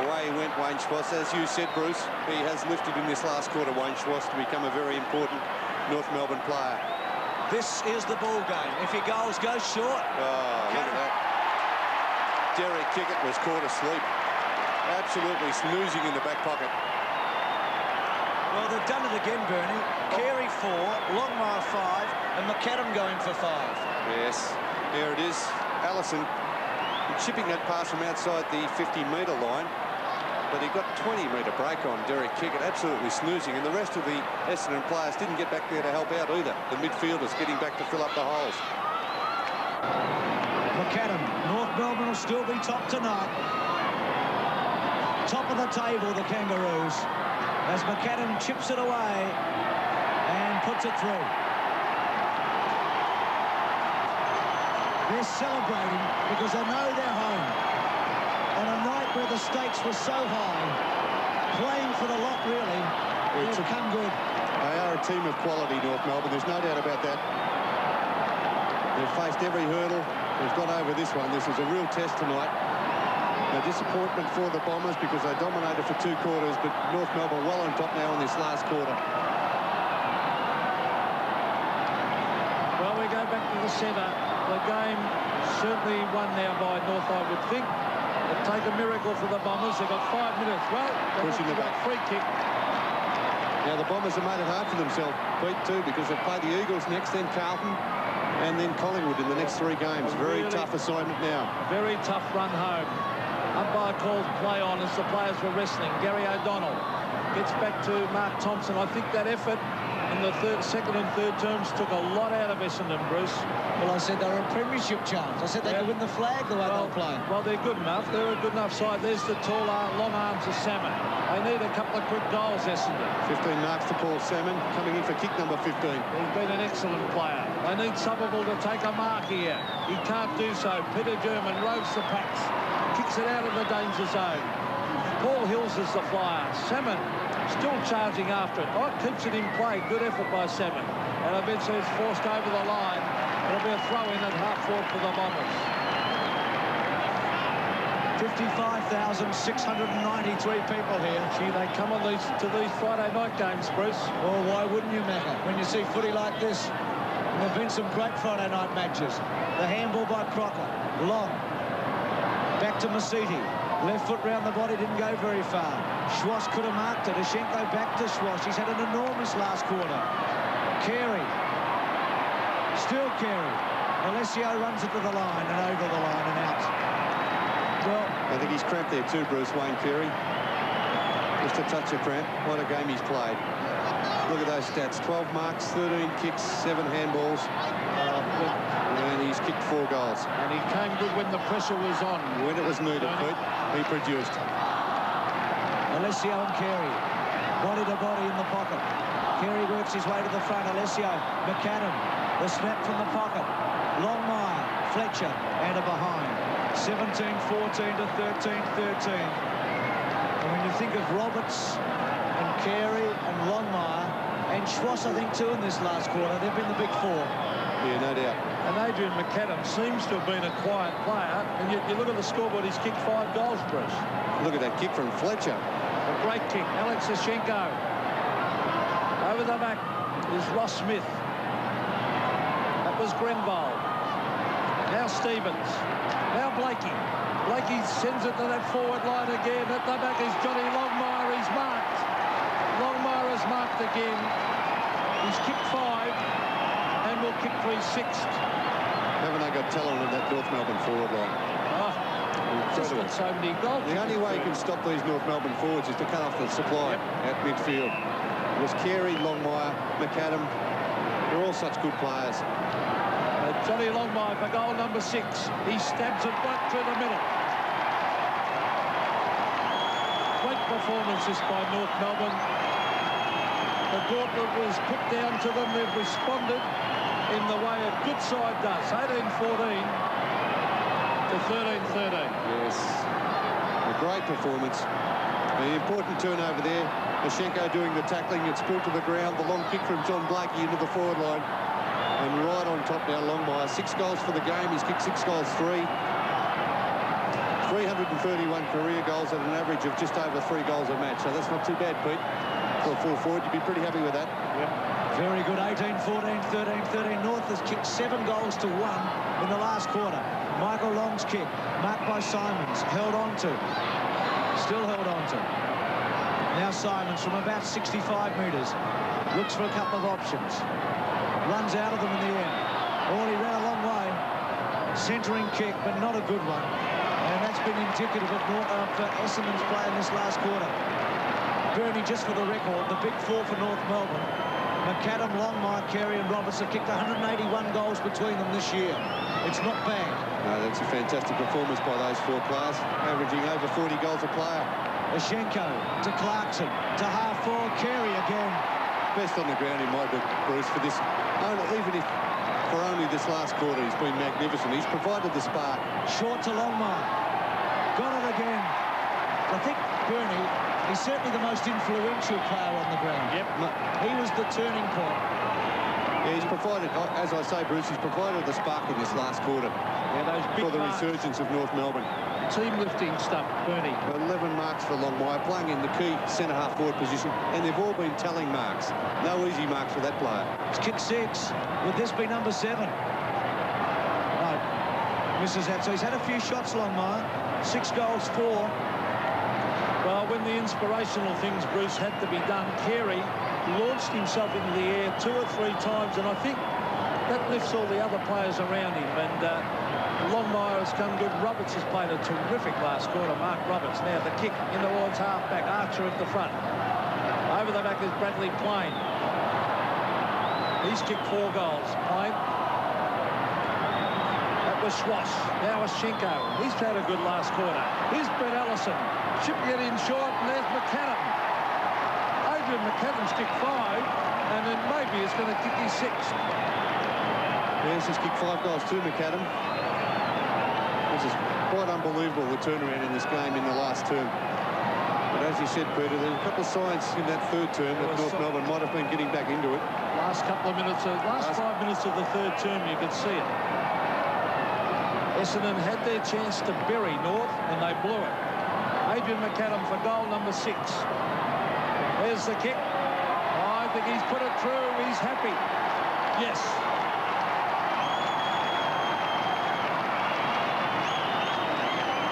Away he went, Wayne Schwartz. As you said, Bruce, he has lifted in this last quarter, Wayne Schwartz, to become a very important North Melbourne player. This is the ball game. If he goes short. Oh, look at that. Derek Kickett was caught asleep. Absolutely snoozing in the back pocket. Well, they've done it again, Bernie. Carey 4, Longmire 5, and McAdam going for 5. Yes, there it is. Allison chipping that pass from outside the 50-metre line, but he got 20-metre break on Derek Kickett, absolutely snoozing, and the rest of the Essendon players didn't get back there to help out either. The midfielders getting back to fill up the holes. McAdam, North Melbourne will still be top tonight. Top of the table, the Kangaroos, as McAdam chips it away and puts it through. They're celebrating because they know they're home. On a night where the stakes were so high, playing for the lot, really, it's come good. They are a team of quality, North Melbourne. There's no doubt about that. They've faced every hurdle. They've gone over this one. This is a real test tonight. A disappointment for the Bombers because they dominated for 2 quarters, but North Melbourne well on top now in this last quarter. Well, we go back to the centre. The game certainly won now by North, I would think. It'll take a miracle for the Bombers. They've got 5 minutes. Well, pushing the back. Free kick. Now, the Bombers have made it hard for themselves, Pete, too, because they've played the Eagles next, then Carlton, and then Collingwood in the next 3 games. Very tough assignment now. Very tough run home. Umpire calls play on as the players were wrestling. Gary O'Donnell gets back to Mark Thompson. I think that effort in the second and third terms took a lot out of Essendon, Bruce. Well, I said they were a premiership chance. I said they could win the flag the way they were playing. Well, they're good enough. They're a good enough side. There's the tall, long arms of Salmon. They need a couple of quick goals, Essendon. 15 marks to Paul Salmon, coming in for kick number 15. He's been an excellent player. They need Somerville to take a mark here. He can't do so. Peter German roves the packs, kicks it out of the danger zone. Paul Hills is the flyer. Salmon still charging after it. Oh, keeps it in play. Good effort by Salmon. And eventually it's forced over the line. It'll be a throw-in at half-forward for the Bombers. 55,693 people here. Gee, they come on to these Friday night games, Bruce. Well, why wouldn't you, Macca? When you see footy like this, and there have been some great Friday night matches. The handball by Crocker. Long. Back to Masiti. Left foot round the body, didn't go very far. Schwartz could have marked it. Ashenko back to Schwartz. He's had an enormous last quarter. Carey. Still Carey. Alessio runs it to the line and over the line and out. Well, I think he's cramped there too, Bruce Wayne Carey. Just a touch of cramp. What a game he's played. Look at those stats. 12 marks, 13 kicks, 7 handballs. And he's kicked 4 goals. And he came good when the pressure was on. When it was needed, Pete, he produced. Alessio and Carey. Body to body in the pocket. Carey works his way to the front. Alessio, McAdam. The snap from the pocket. Longmire, Fletcher, and a behind. 17-14 to 13-13. And when you think of Roberts and Carey and Longmire and Schwartz, I think, too, in this last quarter, they've been the big 4. Yeah, no doubt. And Adrian McAdam seems to have been a quiet player, and yet you look at the scoreboard, he's kicked 5 goals, Bruce. Look at that kick from Fletcher. A great kick. Alex Ashenko. Over the back is Ross Smith. That was Grenville. Now Stevens. Now Blakey. Blakey sends it to that forward line again. At the back is Johnny Longmire. He's marked. Longmire is marked again. He's kicked 5 and will kick for his 6th. Haven't they got talent in that North Melbourne forward line? Oh, just got so many goals. The only way you can stop these North Melbourne forwards is to cut off the supply at midfield. It was Carey, Longmire, McAdam. They're all such good players. Johnny Longmire for goal number 6. He stabs it right through the middle. Great performances by North Melbourne. The gauntlet was put down to them. They've responded in the way a good side does. 18-14 to 13-13. Yes. A great performance. The important turnover there. Mashenko doing the tackling. It's pulled to the ground. The long kick from John Blakey into the forward line. And right on top now, Longmire. 6 goals for the game. He's kicked 6 goals, 3. 331 career goals at an average of just over 3 goals a match. So that's not too bad, Pete. For a full forward, you'd be pretty happy with that. Yep. Very good. 18-14, 13-13. North has kicked 7 goals to 1 in the last quarter. Michael Long's kick, marked by Simons, held on to. Still held on to. Now Simons from about 65 metres. Looks for a couple of options. Runs out of them in the end. Oh, he ran a long way. Centering kick, but not a good one. And that's been indicative of Essendon's play in this last quarter. Bernie, just for the record, the big 4 for North Melbourne. McAdam, Longmire, Carey and Roberts have kicked 181 goals between them this year. It's not bad. No, that's a fantastic performance by those 4 players, averaging over 40 goals a player. Ashenko to Clarkson, to half-forward, Carey again. Best on the ground in my book, Bruce, for this. Even if for only this last quarter, he's been magnificent. He's provided the spark. Short to Longmire. Got it again. I think Bernie, he's certainly the most influential player on the ground. Yep. He was the turning point. Yeah, he's provided, as I say, Bruce, he's provided the spark in this last quarter. Yeah, those big for the marks. Resurgence of North Melbourne. Team lifting stuff, Bernie. 11 marks for Longmire, playing in the key centre-half forward position, and they've all been telling marks. No easy marks for that player. It's kick 6. Would this be number 7? No. Misses that. So he's had a few shots, Longmire. 6 goals, 4. Well, when the inspirational things, Bruce, had to be done, Carey launched himself into the air 2 or 3 times, and I think that lifts all the other players around him. And Longmire has come good. Roberts has played a terrific last quarter. Mark Roberts. Now the kick in towards half-back. Archer at the front. Over the back is Bradley Plain. He's kicked 4 goals. Plain. That was Schwass. Now Ashenko. He's had a good last quarter. Here's Brett Ellison. Chipping it in short, and there's McAdam. Adrian McAdam's kicked 5, and then maybe it's going to kick his 6th. Yes, he's kicked 5 goals too, McAdam. This is quite unbelievable, the turnaround in this game in the last term. But as you said, Peter, there were a couple of signs in that third term that North Melbourne might have been getting back into it. Last 5 minutes of the third term, you could see it. Essendon had their chance to bury North, and they blew it. Adrian McAdam for goal number 6. There's the kick. Oh, I think he's put it through. He's happy. Yes.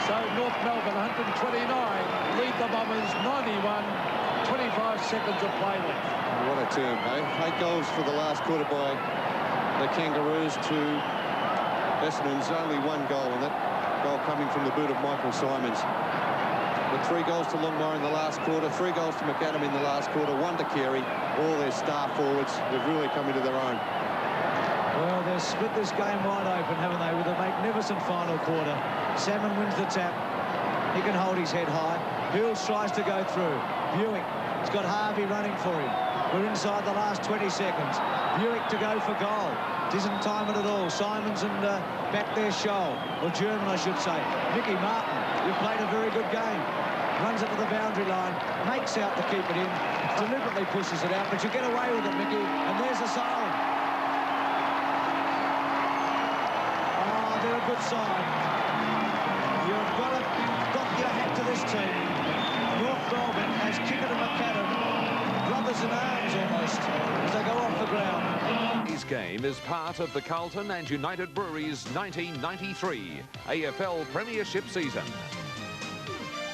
So North Melbourne 129 lead the Bombers 91. 25 seconds of play left. What a term, eh? 8 goals for the last quarter by the Kangaroos to Essendon's only 1 goal, and that goal coming from the boot of Michael Simons. But 3 goals to Longmire in the last quarter, 3 goals to McAdam in the last quarter, 1 to Carey. All their star forwards, they've really come into their own. Well, they've split this game wide open, haven't they, with a magnificent final quarter. Salmon wins the tap. He can hold his head high. Hills tries to go through. Buick has got Harvey running for him. We're inside the last 20 seconds. Buick to go for goal. Doesn't time it at all. Simons and back there Scholl, or German, I should say. Mickey Martin, you've played a very good game. Runs it to the boundary line, makes out to keep it in, deliberately pushes it out, but you get away with it, Mickey, and there's a siren. Oh, they're a good side. You've got to dock your hat to this team. North Melbourne has kicked it to McAdam, brothers in arms almost, as they go off the ground. This game is part of the Carlton and United Breweries 1993 AFL Premiership season.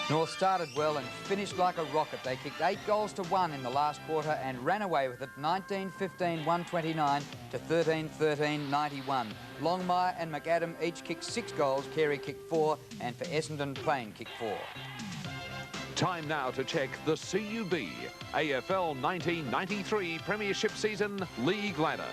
North started well and finished like a rocket. They kicked 8 goals to 1 in the last quarter and ran away with it 19-15-129 to 13-13-91. Longmire and McAdam each kicked 6 goals, Carey kicked 4, and for Essendon, Plain kicked 4. Time now to check the CUB AFL 1993 Premiership season league ladder.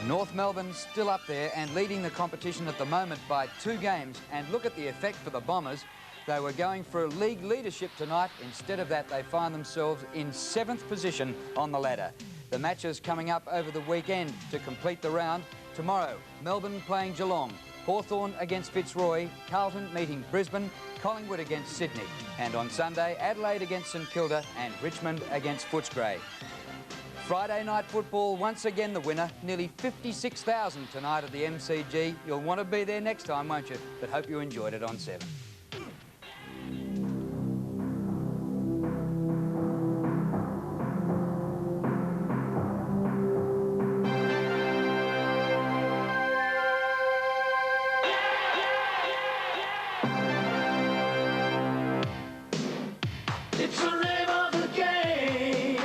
North Melbourne still up there and leading the competition at the moment by 2 games. And look at the effect for the Bombers. They were going for league leadership tonight. Instead of that, they find themselves in 7th position on the ladder. The matches coming up over the weekend to complete the round. Tomorrow, Melbourne playing Geelong. Hawthorn against Fitzroy, Carlton meeting Brisbane, Collingwood against Sydney. And on Sunday, Adelaide against St Kilda and Richmond against Footscray. Friday night football, once again the winner, nearly 56,000 tonight at the MCG. You'll want to be there next time, won't you? But hope you enjoyed it on 7. It's the name of the game.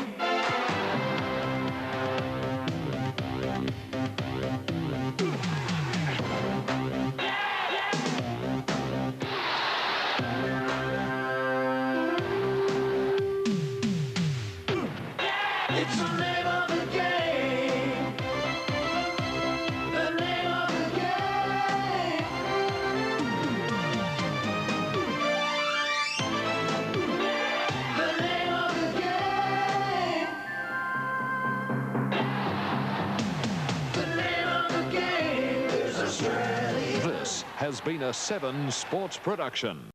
It's the name of the game. The name of the game. The name of the game. The name of the game is Australia. This has been a 7 Sports production.